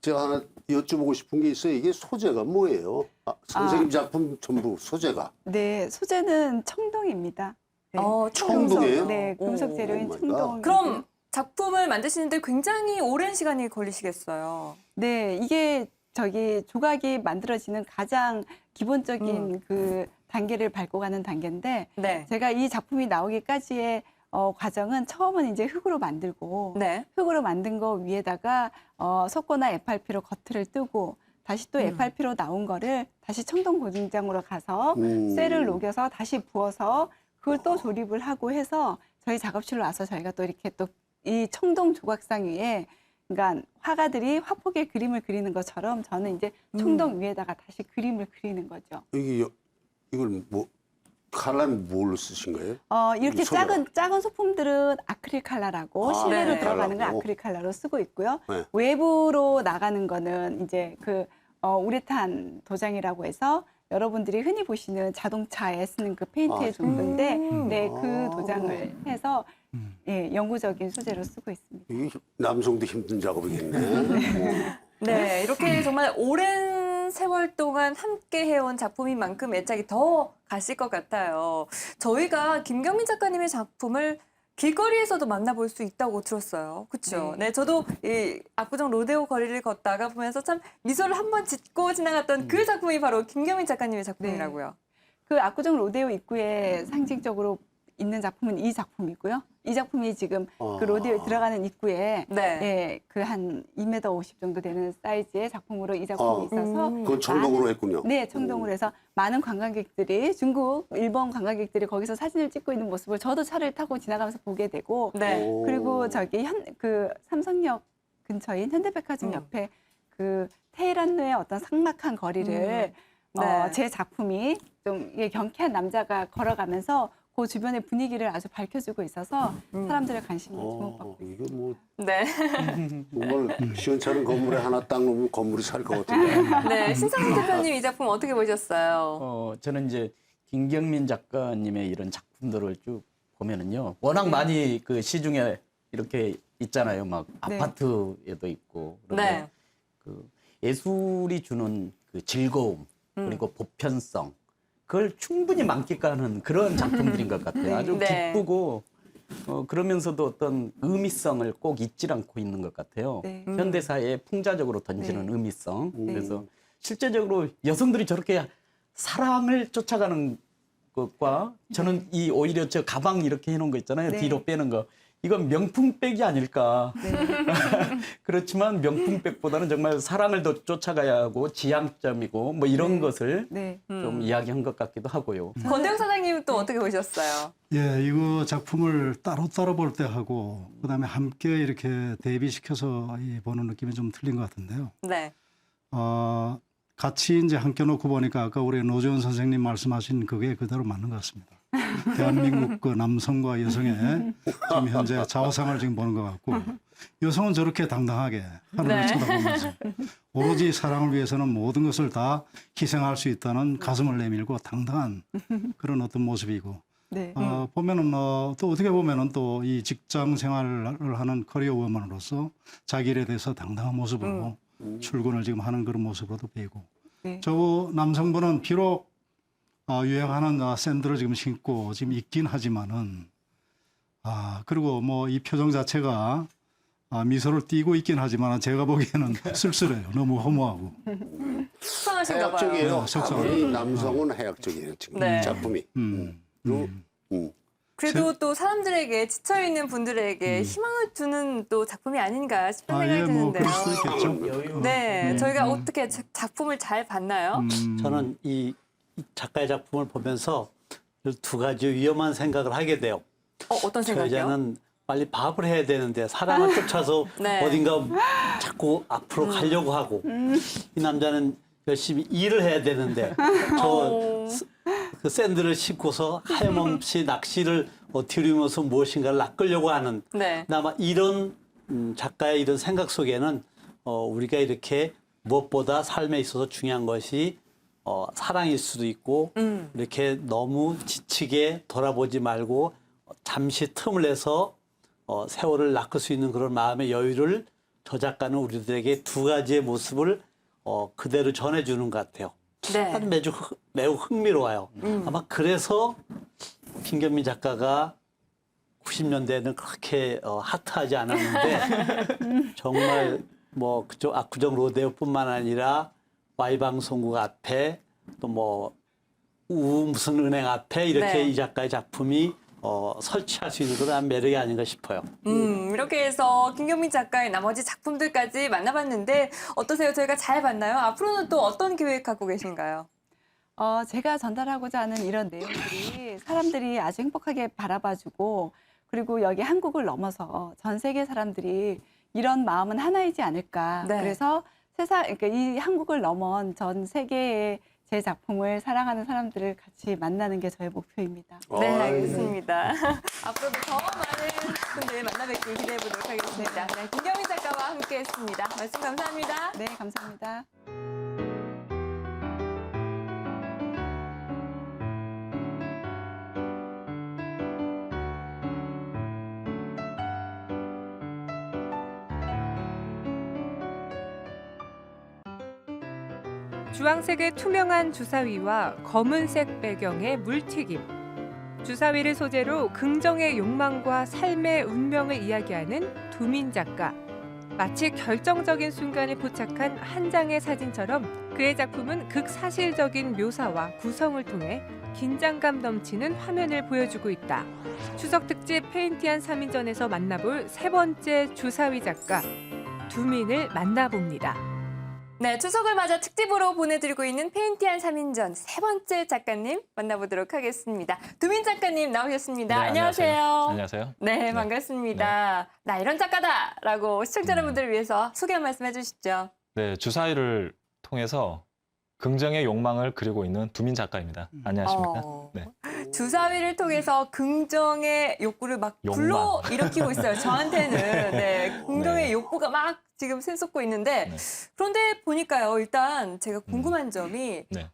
제가 하나 여쭤보고 싶은 게 있어요. 이게 소재가 뭐예요? 선생님 작품 전부 소재가. 네, 소재는 청동입니다. 네. 청동이에요? 네, 금속 재료인 오 마이 청동. 그럼 작품을 만드시는데 굉장히 오랜 시간이 걸리시겠어요. 네, 이게 조각이 만들어지는 가장 기본적인 그 단계를 밟고 가는 단계인데 네. 제가 이 작품이 나오기까지의 과정은 처음은 이제 흙으로 만들고 네. 흙으로 만든 거 위에다가 석고나 FRP로 겉을 뜨고 다시 또 FRP로 나온 거를 다시 청동 공장으로 가서 쇠를 녹여서 다시 부어서 그걸 또 조립을 하고 해서 저희 작업실로 와서 저희가 또 이렇게 또 이 청동 조각상 위에 그러니까 화가들이 화폭에 그림을 그리는 것처럼 저는 이제 청동 위에다가 다시 그림을 그리는 거죠. 이걸 뭐 칼라는 뭘로 쓰신 거예요? 이렇게 소재가. 작은 소품들은 아크릴 칼라라고 실내로 네. 들어가는 건 칼라고. 아크릴 칼라로 쓰고 있고요. 네. 외부로 나가는 거는 이제 우레탄 도장이라고 해서 여러분들이 흔히 보시는 자동차에 쓰는 그 페인트의 종류인데 네, 그 도장을 해서 영구적인 소재로 쓰고 있습니다. 이게 남성도 힘든 작업이겠네. 네, 이렇게 정말 오랜 세월 동안 함께 해온 작품인 만큼 애착이 더 가실 것 같아요. 저희가 김경민 작가님의 작품을 길거리에서도 만나볼 수 있다고 들었어요. 그렇죠? 네, 저도 이 압구정 로데오 거리를 걷다가 보면서 참 미소를 한번 짓고 지나갔던 그 작품이 바로 김경민 작가님의 작품이라고요. 그 압구정 로데오 입구에 상징적으로 있는 작품은 이 작품이고요. 이 작품이 지금 그 로데오에 들어가는 입구에 네. 예, 그 한 2m 50 정도 되는 사이즈의 작품으로 이 작품이 있어서 그건 청동으로 했군요. 네, 청동으로 해서 많은 관광객들이 중국, 일본 관광객들이 거기서 사진을 찍고 있는 모습을 저도 차를 타고 지나가면서 보게 되고 네. 오. 그리고 저기 그 삼성역 근처인 현대백화점 옆에 그 테헤란루의 어떤 삭막한 거리를 네. 제 작품이 좀 이게 경쾌한 남자가 걸어가면서 그 주변의 분위기를 아주 밝혀주고 있어서 사람들의 관심을 주목받고 있습니다. 이거 뭐 네. 정말 시원찮은 건물에 하나 딱 놓으면 건물이 살 것 같은데. 네. 신상훈 대표님 이 작품 어떻게 보셨어요? 저는 이제 김경민 작가님의 이런 작품들을 쭉 보면은요, 워낙 많이 그 시중에 이렇게 있잖아요. 막 네. 아파트에도 있고. 그런데 네. 그 예술이 주는 그 즐거움 그리고 보편성 그걸 충분히 만끽하는 그런 작품들인 것 같아요. 아주 네. 기쁘고 그러면서도 어떤 의미성을 꼭 잊지 않고 있는 것 같아요. 네. 현대사에 풍자적으로 던지는 네. 의미성. 그래서 실제적으로 여성들이 저렇게 사랑을 쫓아가는 것과 저는 이 오히려 저 가방 이렇게 해놓은 거 있잖아요. 네. 뒤로 빼는 거. 이건 명품백이 아닐까. 그렇지만 명품백보다는 정말 사랑을 더 쫓아가야 하고 지향점이고 뭐 이런 것을 네. 좀 이야기한 것 같기도 하고요. 권대웅 사장님 또 어떻게 보셨어요? 예, 이거 작품을 따로따로 볼 때 하고 그다음에 함께 이렇게 대비시켜서 보는 느낌이 좀 틀린 것 같은데요. 네. 같이 이제 함께 놓고 보니까 아까 우리 노재원 선생님 말씀하신 그게 그대로 맞는 것 같습니다. 대한민국 그 남성과 여성의 지금 현재 자화상을 지금 보는 것 같고 여성은 저렇게 당당하게 하늘을 네. 쳐다보면서 오로지 사랑을 위해서는 모든 것을 다 희생할 수 있다는 가슴을 내밀고 당당한 그런 어떤 모습이고 네. 보면은 또 어떻게 보면은 또 이 직장 생활을 하는 커리어 워먼으로서 자기 일에 대해서 당당한 모습으로 출근을 지금 하는 그런 모습으로도 보이고 네. 저 남성분은 비록 유행하는 샌들을 지금 신고 지금 있긴 하지만은 그리고 뭐 이 표정 자체가 미소를 띠고 있긴 하지만 제가 보기에는 쓸쓸해요. 너무 허무하고. 속상하신가 봐요. 해학적이에요. 네, 속상하죠. 이 남성은 해학적이에요. 지금 네. 이 작품이. 그래도 또 사람들에게 지쳐있는 분들에게 희망을 주는 또 작품이 아닌가 싶은 생각이 뭐 드는데요. 그럴 수도 있겠죠. 네, 저희가 어떻게 작품을 잘 봤나요? 저는 이 작가의 작품을 보면서 두 가지 위험한 생각을 하게 돼요. 어떤 저 생각이요? 여자는 빨리 밥을 해야 되는데 사랑을 쫓아서 네. 어딘가 자꾸 앞으로 가려고 하고 이 남자는 열심히 일을 해야 되는데 그 샌들을 신고서 하염없이 낚시를 들이면서 무엇인가를 낚으려고 하는 네. 아마 이런 작가의 이런 생각 속에는 우리가 이렇게 무엇보다 삶에 있어서 중요한 것이 사랑일 수도 있고 이렇게 너무 지치게 돌아보지 말고 잠시 틈을 내서 세월을 낚을 수 있는 그런 마음의 여유를 저 작가는 우리들에게 두 가지의 모습을 그대로 전해주는 것 같아요. 네. 아주 매우 흥미로워요. 아마 그래서 김경민 작가가 90년대에는 그렇게 핫하지 않았는데 정말 뭐 그쪽 압구정 로데오뿐만 아니라 Y방송국 앞에 또 뭐 무슨 은행 앞에 이렇게 네. 이 작가의 작품이 설치할 수 있는 그런 매력이 아닌가 싶어요. 이렇게 해서 김경민 작가의 나머지 작품들까지 만나봤는데 어떠세요? 저희가 잘 봤나요? 앞으로는 또 어떤 계획 갖고 계신가요? 제가 전달하고자 하는 이런 내용들이 사람들이 아주 행복하게 바라봐주고 그리고 여기 한국을 넘어서 전 세계 사람들이 이런 마음은 하나이지 않을까. 네. 그래서 그러니까 이 한국을 넘은 전 세계의 제 작품을 사랑하는 사람들을 같이 만나는 게 저의 목표입니다. 네, 알겠습니다. 앞으로도 더 많은 분들 만나뵙기 기대해 보도록 하겠습니다. 네, 김경민 작가와 함께했습니다. 말씀 감사합니다. 네, 감사합니다. 주황색의 투명한 주사위와 검은색 배경의 물튀김. 주사위를 소재로 긍정의 욕망과 삶의 운명을 이야기하는 두민 작가. 마치 결정적인 순간에 포착한 한 장의 사진처럼 그의 작품은 극사실적인 묘사와 구성을 통해 긴장감 넘치는 화면을 보여주고 있다. 추석 특집 페인티한 3인전에서 만나볼 세 번째 주사위 작가 두민을 만나봅니다. 네, 추석을 맞아 특집으로 보내드리고 있는 페인티한 3인전 세 번째 작가님 만나보도록 하겠습니다. 두민 작가님 나오셨습니다. 네, 안녕하세요. 안녕하세요. 네, 반갑습니다. 나 이런 작가다라고 시청자 여러분들을 위해서 소개 한 말씀 해주시죠. 네, 주사위를 통해서 긍정의 욕망을 그리고 있는 두민 작가입니다. 안녕하십니까? 네. 주사위를 통해서 긍정의 욕구를 막 욕망. 불러 일으키고 있어요. 저한테는 네, 긍정의 네. 욕구가 막 지금 샘솟고 있는데 네. 그런데 보니까요. 일단 제가 궁금한 점이 네.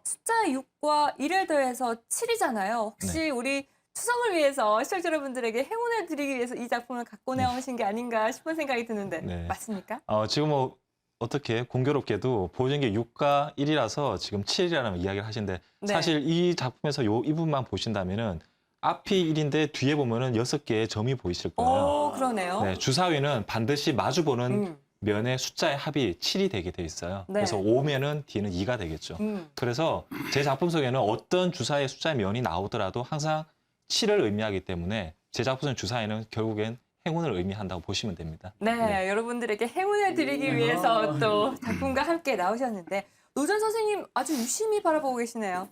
숫자 6과 1을 더해서 7이잖아요. 혹시 우리 추석을 위해서 시청자 여러분들에게 행운을 드리기 위해서 이 작품을 갖고 나오신 게 아닌가 싶은 생각이 드는데 네. 맞습니까? 지금 뭐 어떻게 공교롭게도 보여진 게 6과 1이라서 지금 7이라는 이야기를 하시는데 네. 사실 이 작품에서 이 부분만 보신다면은 앞이 1인데 뒤에 보면은 6개의 점이 보이실 거예요. 오, 그러네요. 네, 주사위는 반드시 마주보는 음. 면의 숫자의 합이 7이 되게 돼 있어요. 네. 그래서 5면은 뒤에는 2가 되겠죠. 그래서 제 작품 속에는 어떤 주사위의 숫자의 면이 나오더라도 항상 7을 의미하기 때문에 제 작품 속 주사위는 결국엔 행운을 의미한다고 보시면 됩니다. 네, 여러분들에게 행운을 드리기 위해서 또 작품과 함께 나오셨는데 노전 선생님 아주 유심히 바라보고 계시네요.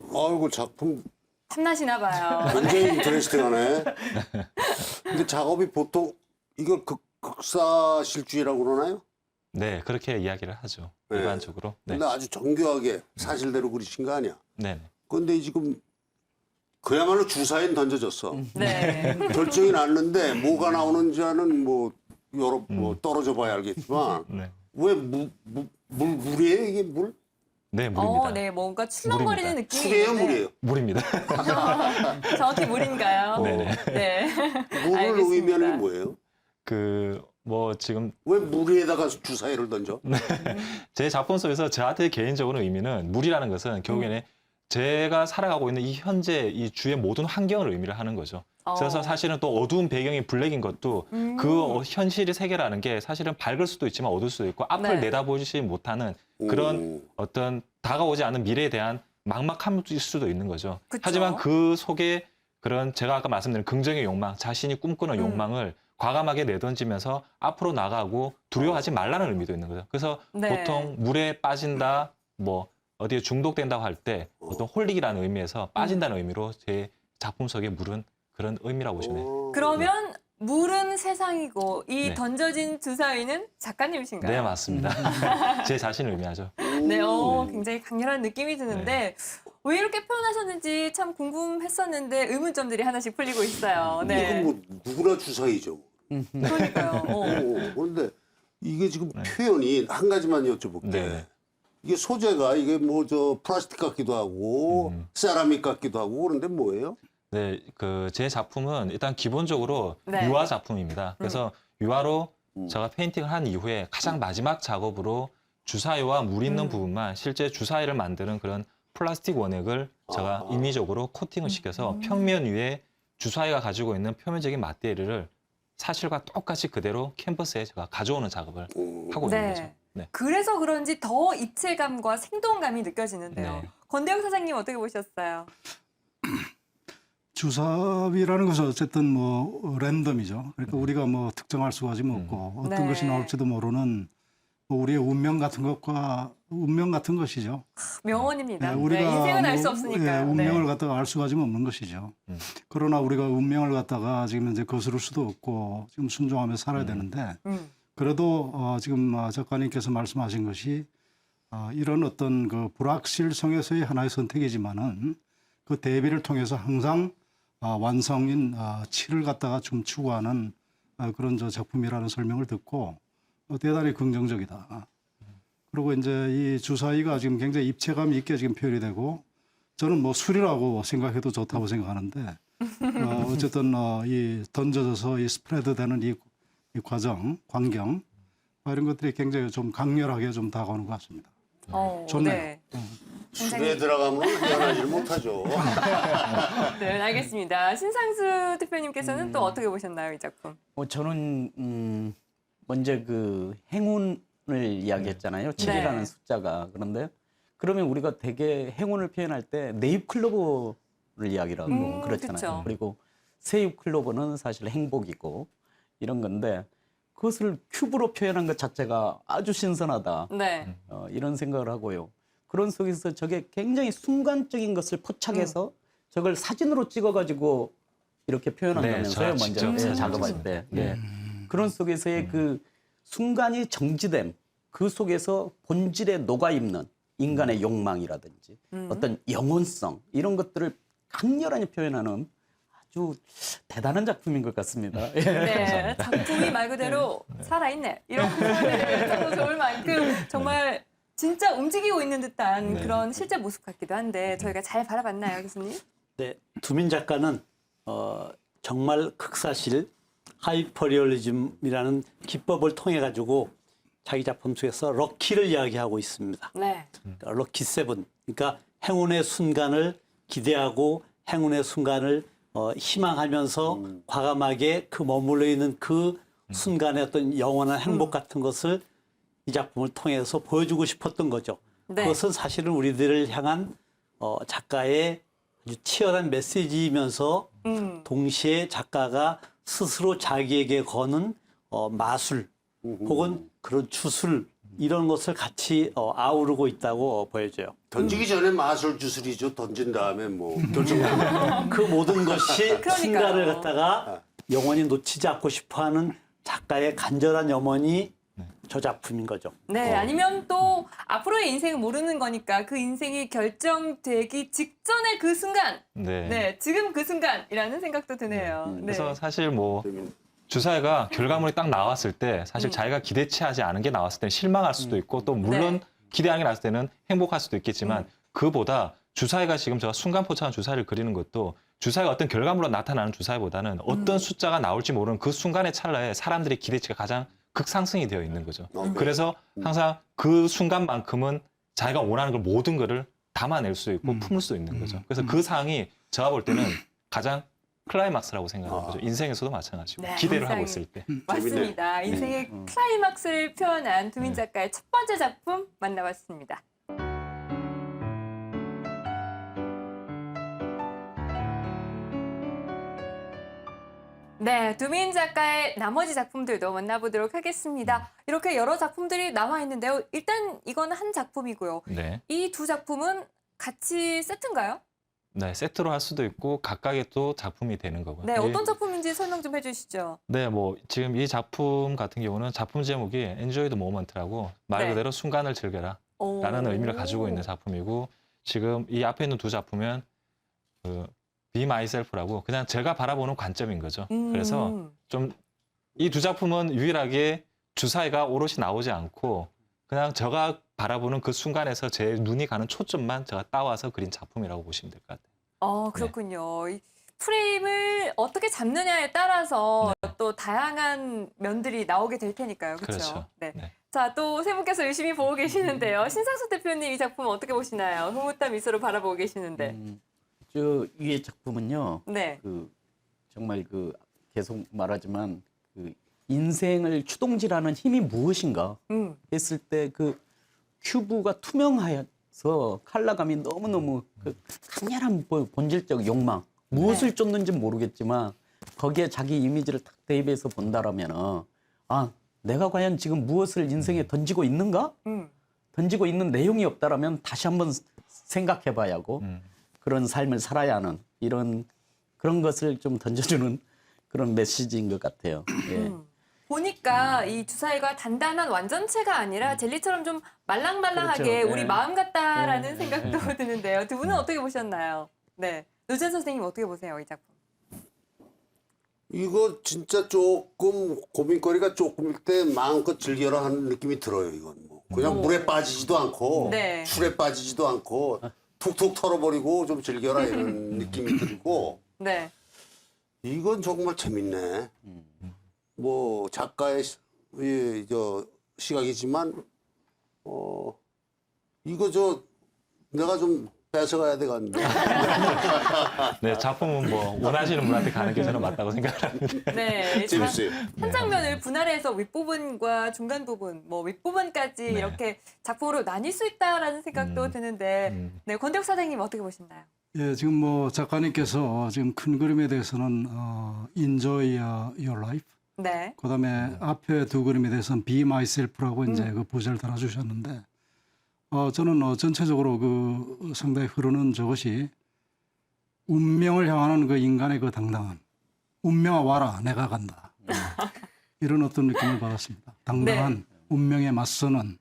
아이고 작품 탐나시나 봐요. 굉장히 인터레스팅하네. 근데 작업이 보통 이걸 극사실주의라고 그러나요? 네, 그렇게 이야기를 하죠. 네. 일반적으로. 네. 근데 아주 정교하게 사실대로 그리신 거 아니야? 네. 근데 지금 그야말로 주사위는 던져졌어. 네. 결정이 났는데 뭐가 나오는지는 뭐 여러 뭐 떨어져 봐야 알겠지만 네. 왜 물이에요 이게 물? 네, 물입니다. 네, 뭔가 출렁거리는 물입니다. 느낌이 술이에요 있는데 물이에요? 물입니다. 정확히 물인가요? 네네. 네. 물을 알겠습니다. 의미하는 게 뭐예요? 뭐 지금 왜 물에다가 주사위를 던져? 제 작품 속에서 저한테 개인적으로 의미는 물이라는 것은 결국에는 제가 살아가고 있는 이 현재 이 주의 모든 환경을 의미를 하는 거죠. 그래서 사실은 또 어두운 배경이 블랙인 것도 그 현실의 세계라는 게 사실은 밝을 수도 있지만 어두울 수도 있고 앞을 네. 내다보지 못하는 그런 어떤 다가오지 않은 미래에 대한 막막함일 수도 있는 거죠. 그쵸. 하지만 그 속에 그런 제가 아까 말씀드린 긍정의 욕망, 자신이 꿈꾸는 욕망을 과감하게 내던지면서 앞으로 나가고 두려워하지 말라는 의미도 있는 거죠. 그래서 네. 보통 물에 빠진다, 뭐 어디에 중독된다고 할 때 어떤 홀릭이라는 의미에서 빠진다는 의미로 제 작품 속의 물은 그런 의미라고 보시면 돼요. 그러면 물은 세상이고 이 네. 던져진 주사위는 작가님이신가요? 네, 맞습니다. 제 자신을 의미하죠. 네, 굉장히 강렬한 느낌이 드는데 왜 이렇게 표현하셨는지 참 궁금했었는데 의문점들이 하나씩 풀리고 있어요. 네. 이건 뭐 누구나 주사위죠. 그러니까요. 그런데 이게 지금 표현이 한 가지만 여쭤볼게. 네. 이게 소재가 이게 뭐 저 플라스틱 같기도 하고 세라믹 같기도 하고 그런데 뭐예요? 네, 제 작품은 일단 기본적으로 네. 유화 작품입니다. 그래서 유화로 제가 페인팅을 한 이후에 가장 마지막 작업으로 주사위와 물 있는 부분만 실제 주사위를 만드는 그런 플라스틱 원액을 제가 임의적으로 코팅을 시켜서 평면 위에 주사위가 가지고 있는 표면적인 마테리얼을 사실과 똑같이 그대로 캔버스에 제가 가져오는 작업을 하고 있는 네. 거죠. 네. 그래서 그런지 더 입체감과 생동감이 느껴지는데요. 네. 권대영 사장님 어떻게 보셨어요? 주사위라는 것은 어쨌든 뭐 랜덤이죠. 그러니까 우리가 뭐 특정할 수가 지금 없고 어떤 네. 것이 나올지도 모르는 뭐 우리의 운명 같은 것과 운명 같은 것이죠. 명언입니다. 네, 네, 인생은 알 수 뭐, 없으니까요. 운명을 네. 갖다가 알 수가 지금 없는 것이죠. 그러나 우리가 운명을 갖다가 지금 이제 거스를 수도 없고 지금 순종하며 살아야 되는데 그래도 지금 작가님께서 말씀하신 것이 이런 어떤 그 불확실성에서의 하나의 선택이지만은 그 대비를 통해서 항상 완성인 7을 갖다가 좀 추구하는 그런 저 작품이라는 설명을 듣고 대단히 긍정적이다. 그리고 이제 이 주사위가 지금 굉장히 입체감 있게 지금 표현이 되고 저는 뭐 술이라고 생각해도 좋다고 생각하는데 어쨌든 이 던져져서 이 스프레드 되는 이 과정, 광경 이런 것들이 굉장히 좀 강렬하게 좀 다가오는 것 같습니다. 좋네요. 네. 술에 들어가면 희한한 일 못하죠. 네, 알겠습니다. 신상수 대표님께서는 또 어떻게 보셨나요, 이 작품? 저는 먼저 그 행운을 이야기했잖아요. 7이라는 숫자가. 그런데 그러면 우리가 되게 행운을 표현할 때 네잎클로버를 이야기를 하고 그렇잖아요. 그쵸. 그리고 세잎클로버는 사실 행복이고 이런 건데 그것을 큐브로 표현한 것 자체가 아주 신선하다. 네. 이런 생각을 하고요. 그런 속에서 저게 굉장히 순간적인 것을 포착해서 저걸 사진으로 찍어가지고 이렇게 표현한다면서요. 네, 제가 먼저 직접 작업할 때. 네. 그런 속에서의 그 순간이 정지됨, 그 속에서 본질에 녹아있는 인간의 욕망이라든지 어떤 영혼성 이런 것들을 강렬하게 표현하는 아주 대단한 작품인 것 같습니다. 예. 네, 작품이 말 그대로 살아있네. 이런 표현을 좋을 만큼 정말 진짜 움직이고 있는 듯한 네. 그런 실제 모습 같기도 한데 저희가 잘 바라봤나요, 교수님? 네, 두민 작가는 정말 극사실 하이퍼리얼리즘이라는 기법을 통해 가지고 자기 작품 속에서 럭키를 이야기하고 있습니다. 네. 그러니까 럭키 세븐. 그러니까 행운의 순간을 기대하고 행운의 순간을 희망하면서 과감하게 그 머물러 있는 그 순간의 어떤 영원한 행복 같은 것을 이 작품을 통해서 보여주고 싶었던 거죠. 네. 그것은 사실은 우리들을 향한 작가의 아주 치열한 메시지이면서 동시에 작가가 스스로 자기에게 거는 마술 혹은 그런 주술 이런 것을 같이 아우르고 있다고 보여져요. 던지기 전에 마술 주술이죠. 던진 다음에 뭐 결정하는. 그 모든 것이 그러니까요. 순간을 갖다가 영원히 놓치지 않고 싶어하는 작가의 간절한 염원이 저 작품인 거죠. 네, 아니면 또 앞으로의 인생을 모르는 거니까 그 인생이 결정되기 직전의 그 순간, 네. 네, 지금 그 순간이라는 생각도 드네요. 네. 그래서 사실 뭐 주사위가 결과물이 딱 나왔을 때 사실 자기가 기대치 하지 않은 게 나왔을 때는 실망할 수도 있고 또 물론 네. 기대한 게 나왔을 때는 행복할 수도 있겠지만 그보다 주사위가 지금 제가 순간 포착한 주사위를 그리는 것도 주사위가 어떤 결과물로 나타나는 주사위보다는 어떤 숫자가 나올지 모르는 그 순간의 찰나에 사람들의 기대치가 가장 극상승이 되어 있는 거죠. 그래서 항상 그 순간만큼은 자기가 원하는 걸 모든 거를 담아낼 수 있고 품을 수 있는 거죠. 그래서 그 상황이 제가 볼 때는 가장 클라이막스라고 생각하는 거죠. 인생에서도 마찬가지고 네, 기대를 하고 인생이. 있을 때. 맞습니다. 인생의 클라이막스를 표현한 두민 작가의 첫 번째 작품 만나봤습니다. 네, 두민 작가의 나머지 작품들도 만나보도록 하겠습니다. 이렇게 여러 작품들이 나와 있는데요. 일단 이건 한 작품이고요. 네. 이 두 작품은 같이 세트인가요? 네, 세트로 할 수도 있고 각각의 또 작품이 되는 거고요. 네, 어떤 작품인지 설명 좀 해주시죠. 네, 뭐 지금 이 작품 같은 경우는 작품 제목이 Enjoy the Moment라고 말 네. 그대로 순간을 즐겨라 오. 라는 의미를 가지고 있는 작품이고 지금 이 앞에 있는 두 작품은 그 Be Myself라고 그냥 제가 바라보는 관점인 거죠. 그래서 좀 이 두 작품은 유일하게 주사위가 오롯이 나오지 않고 그냥 제가 바라보는 그 순간에서 제 눈이 가는 초점만 제가 따와서 그린 작품이라고 보시면 될 것 같아요. 그렇군요. 이 프레임을 어떻게 잡느냐에 따라서 네. 또 다양한 면들이 나오게 될 테니까요. 그렇죠? 그렇죠. 네. 네. 자, 또 세 분께서 열심히 보고 계시는데요. 신상수 대표님 이 작품 어떻게 보시나요? 흐뭇한 미소로 바라보고 계시는데. 저 위의 작품은요. 네. 그 정말 그 계속 말하지만 그 인생을 추동질하는 힘이 무엇인가 했을 때 그 큐브가 투명하여서 컬러감이 너무너무 그 강렬한 본질적 욕망 무엇을 쫓는지 모르겠지만 거기에 자기 이미지를 딱 대입해서 본다라면은 아 내가 과연 지금 무엇을 인생에 던지고 있는가? 던지고 있는 내용이 없다라면 다시 한번 생각해봐야 하고 그런 삶을 살아야 하는 이런 그런 것을 좀 던져주는 그런 메시지인 것 같아요. 예. 보니까 이 주사위가 단단한 완전체가 아니라 젤리처럼 좀 말랑말랑하게 그렇죠. 우리 예. 마음 같다라는 생각도 드는데요. 두 분은 어떻게 보셨나요? 네. 노재현 선생님 어떻게 보세요, 이 작품? 이거 진짜 조금 고민거리가 조금일 때 마음껏 즐겨라 하는 느낌이 들어요. 이건 뭐 그냥 물에 빠지지도 않고 네. 술에 빠지지도 않고 툭툭 털어버리고 좀 즐겨라 이런 느낌이 들고 네. 이건 정말 재밌네. 뭐 작가의 저 시각이지만 이거 저 내가 좀 뺏어가야 되겠는데. 네, 작품은 뭐 원하시는 분한테 가는 게 저는 맞다고 생각을 합니다. 네. 재밌어요. 한 장면을 분할해서 윗부분과 중간 부분, 뭐 윗부분까지 네. 이렇게 작품으로 나뉠 수 있다라는 생각도 드는데, 네, 권대욱 사장님 어떻게 보시나요? 예, 지금 뭐 작가님께서 지금 큰 그림에 대해서는 Enjoy Your Life, 네. 그다음에 앞에 두 그림에 대해서는 Be Myself라고 이제 그 부제를 달아주셨는데, 저는 전체적으로 그 상당히 흐르는 저것이 운명을 향하는 그 인간의 그 당당함, 운명아 와라, 내가 간다. 이런 어떤 느낌을 받았습니다. 당당한 운명에 맞서는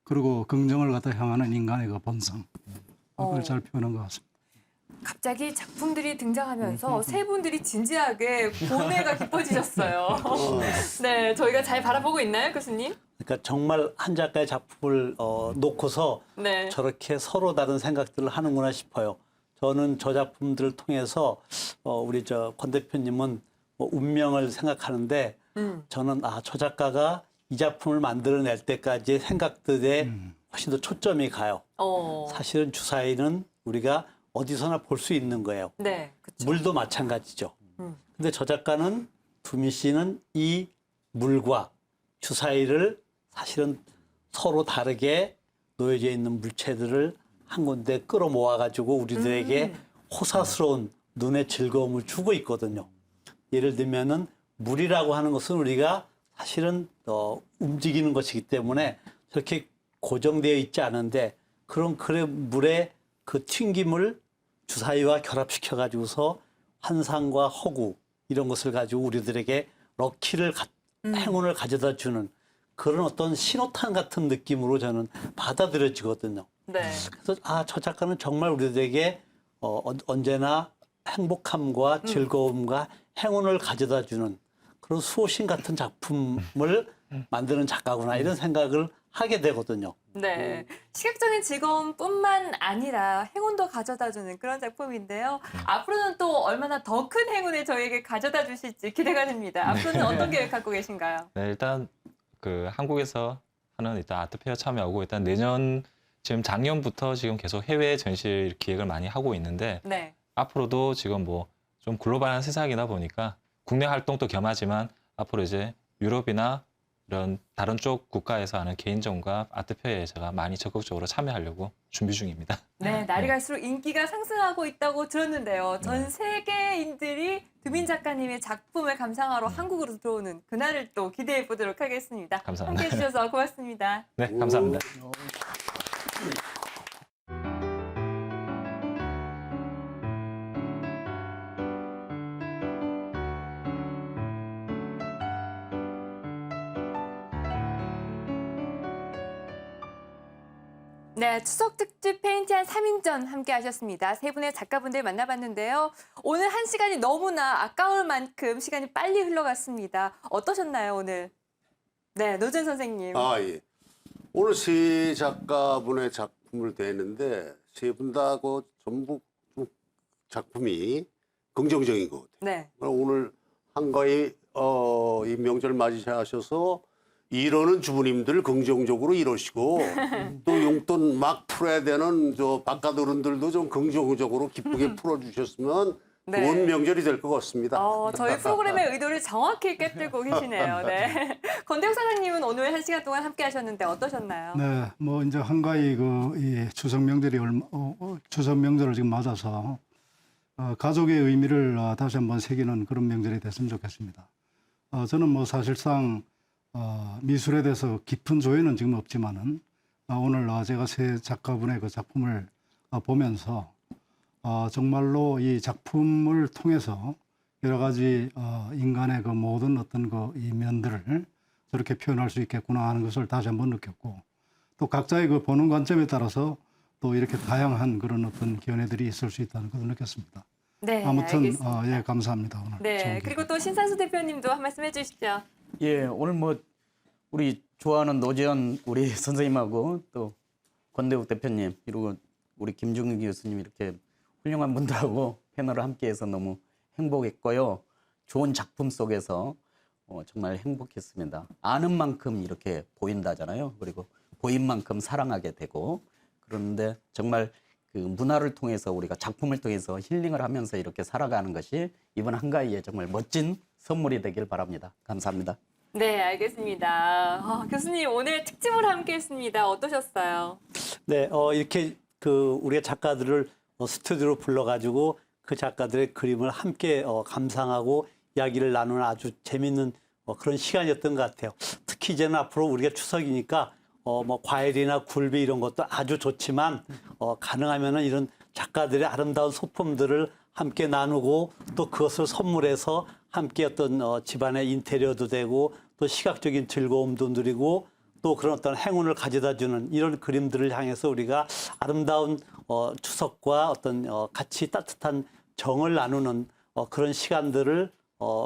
그리고 긍정을 갖다 향하는 인간의 그 본성, 그걸 잘 표현한 것 같습니다. 갑자기 작품들이 등장하면서 세 분들이 진지하게 고뇌가 깊어지셨어요. 네, 저희가 잘 바라보고 있나요, 교수님? 그러니까 정말 한 작가의 작품을 놓고서 네. 저렇게 서로 다른 생각들을 하는구나 싶어요. 저는 저 작품들을 통해서 우리 권 대표님은 뭐 운명을 생각하는데 저는 저 작가가 이 작품을 만들어낼 때까지의 생각들에 훨씬 더 초점이 가요. 사실은 주사위는 우리가 어디서나 볼 수 있는 거예요. 네, 그렇죠. 물도 마찬가지죠. 근데 저 작가는 두미 씨는 이 물과 주사위를 사실은 서로 다르게 놓여져 있는 물체들을 한 군데 끌어모아 가지고 우리들에게 호사스러운 눈의 즐거움을 주고 있거든요. 예를 들면은 물이라고 하는 것은 우리가 사실은 움직이는 것이기 때문에 저렇게 고정되어 있지 않은데 그런 물의 그 튕김을 주사위와 결합시켜 가지고서 환상과 허구 이런 것을 가지고 우리들에게 럭키를 행운을 가져다 주는 그런 어떤 신호탄 같은 느낌으로 저는 받아들여지거든요. 네. 그래서 저 작가는 정말 우리들에게 언제나 행복함과 즐거움과 행운을 가져다 주는 그런 수호신 같은 작품을 만드는 작가구나 이런 생각을 하게 되거든요. 네. 시각적인 즐거움뿐만 아니라 행운도 가져다주는 그런 작품인데요. 앞으로는 또 얼마나 더 큰 행운을 저희에게 가져다 주실지 기대가 됩니다. 앞으로는 어떤 계획 갖고 계신가요? 네, 일단 그 한국에서 하는 일단 아트페어 참여하고 일단 내년 지금 작년부터 지금 계속 해외 전시 기획을 많이 하고 있는데 네. 앞으로도 지금 뭐 좀 글로벌한 세상이다 보니까 국내 활동도 겸하지만 앞으로 이제 유럽이나 이런 다른 쪽 국가에서 하는 개인전과 아트페어에 제가 많이 적극적으로 참여하려고 준비 중입니다. 네, 날이 갈수록 인기가 상승하고 있다고 들었는데요. 전 세계인들이 두민 작가님의 작품을 감상하러 한국으로 들어오는 그날을 또 기대해 보도록 하겠습니다. 감사합니다. 함께해 주셔서 고맙습니다. 네, 감사합니다. 네, 추석 특집 페인티한 3인전 함께 하셨습니다. 세 분의 작가분들 만나봤는데요. 오늘 한 시간이 너무나 아까울 만큼 시간이 빨리 흘러갔습니다. 어떠셨나요, 오늘? 네, 노준 선생님. 예. 오늘 세 작가분의 작품을 대했는데 세 분 다 전부 좀 작품이 긍정적인 것 같아요. 네. 오늘 한가위 이 명절 맞이하셔서 이러는 주부님들 긍정적으로 이러시고 또 용돈 막 풀어야 되는 바깥 어른들도 좀 긍정적으로 기쁘게 풀어주셨으면 네. 좋은 명절이 될 것 같습니다. 저희 프로그램의 의도를 정확히 꿰뚫고 계시네요. 네. 권대욱 사장님은 오늘 한 시간 동안 함께 하셨는데 어떠셨나요? 네, 뭐 이제 한가위 이 추석 명절이 추석 명절을 지금 맞아서 가족의 의미를 다시 한번 새기는 그런 명절이 됐으면 좋겠습니다. 저는 뭐 사실상 미술에 대해서 깊은 조예는 지금 없지만은 오늘 제가 세 작가분의 그 작품을 보면서 정말로 이 작품을 통해서 여러 가지 인간의 그 모든 어떤 이 면들을 저렇게 표현할 수 있겠구나 하는 것을 다시 한번 느꼈고 또 각자의 그 보는 관점에 따라서 또 이렇게 다양한 그런 어떤 견해들이 있을 수 있다는 것을 느꼈습니다. 네, 아무튼 알겠습니다. 예, 감사합니다. 오늘. 네, 그리고 또 신산수 대표님도 한 말씀 해주시죠. 예, 오늘 뭐 우리 좋아하는 노지현 우리 선생님하고 또 권대욱 대표님 그리고 우리 김중규 교수님 이렇게 훌륭한 분들하고 패널을 함께해서 너무 행복했고요. 좋은 작품 속에서 정말 행복했습니다. 아는 만큼 이렇게 보인다잖아요. 그리고 보인 만큼 사랑하게 되고 그런데 정말 그 문화를 통해서 우리가 작품을 통해서 힐링을 하면서 이렇게 살아가는 것이 이번 한가위에 정말 멋진 선물이 되길 바랍니다. 감사합니다. 네, 알겠습니다. 교수님 오늘 특집으로 함께했습니다. 어떠셨어요? 네, 이렇게 그 우리가 작가들을 스튜디오로 불러가지고 그 작가들의 그림을 함께 감상하고 이야기를 나누는 아주 재밌는 그런 시간이었던 것 같아요. 특히 이제는 앞으로 우리가 추석이니까 뭐 과일이나 굴비 이런 것도 아주 좋지만 가능하면은 이런 작가들의 아름다운 소품들을 함께 나누고 또 그것을 선물해서 함께 어떤 집안의 인테리어도 되고 또 시각적인 즐거움도 누리고 또 그런 어떤 행운을 가져다 주는 이런 그림들을 향해서 우리가 아름다운 추석과 어떤 같이 따뜻한 정을 나누는 그런 시간들을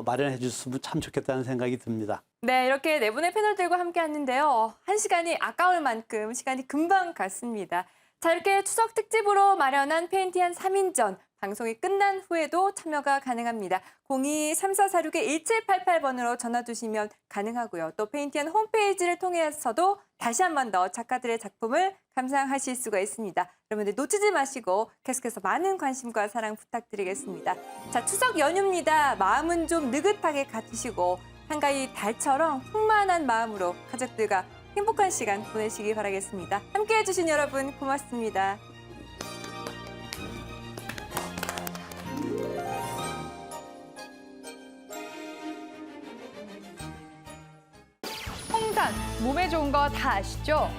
마련해 줬으면 참 좋겠다는 생각이 듭니다. 네, 이렇게 네 분의 패널들과 함께 했는데요. 한 시간이 아까울 만큼 시간이 금방 갔습니다. 자, 이렇게 추석 특집으로 마련한 페인티안 3인전 방송이 끝난 후에도 참여가 가능합니다. 02-3446-1788번으로 전화 주시면 가능하고요. 또 페인티안 홈페이지를 통해서도 다시 한 번 더 작가들의 작품을 감상하실 수가 있습니다. 여러분들 놓치지 마시고 계속해서 많은 관심과 사랑 부탁드리겠습니다. 자, 추석 연휴입니다. 마음은 좀 느긋하게 가지시고 한가위 달처럼 풍만한 마음으로 가족들과 행복한 시간 보내시기 바라겠습니다. 함께해 주신 여러분 고맙습니다. 홍삼, 몸에 좋은 거 다 아시죠?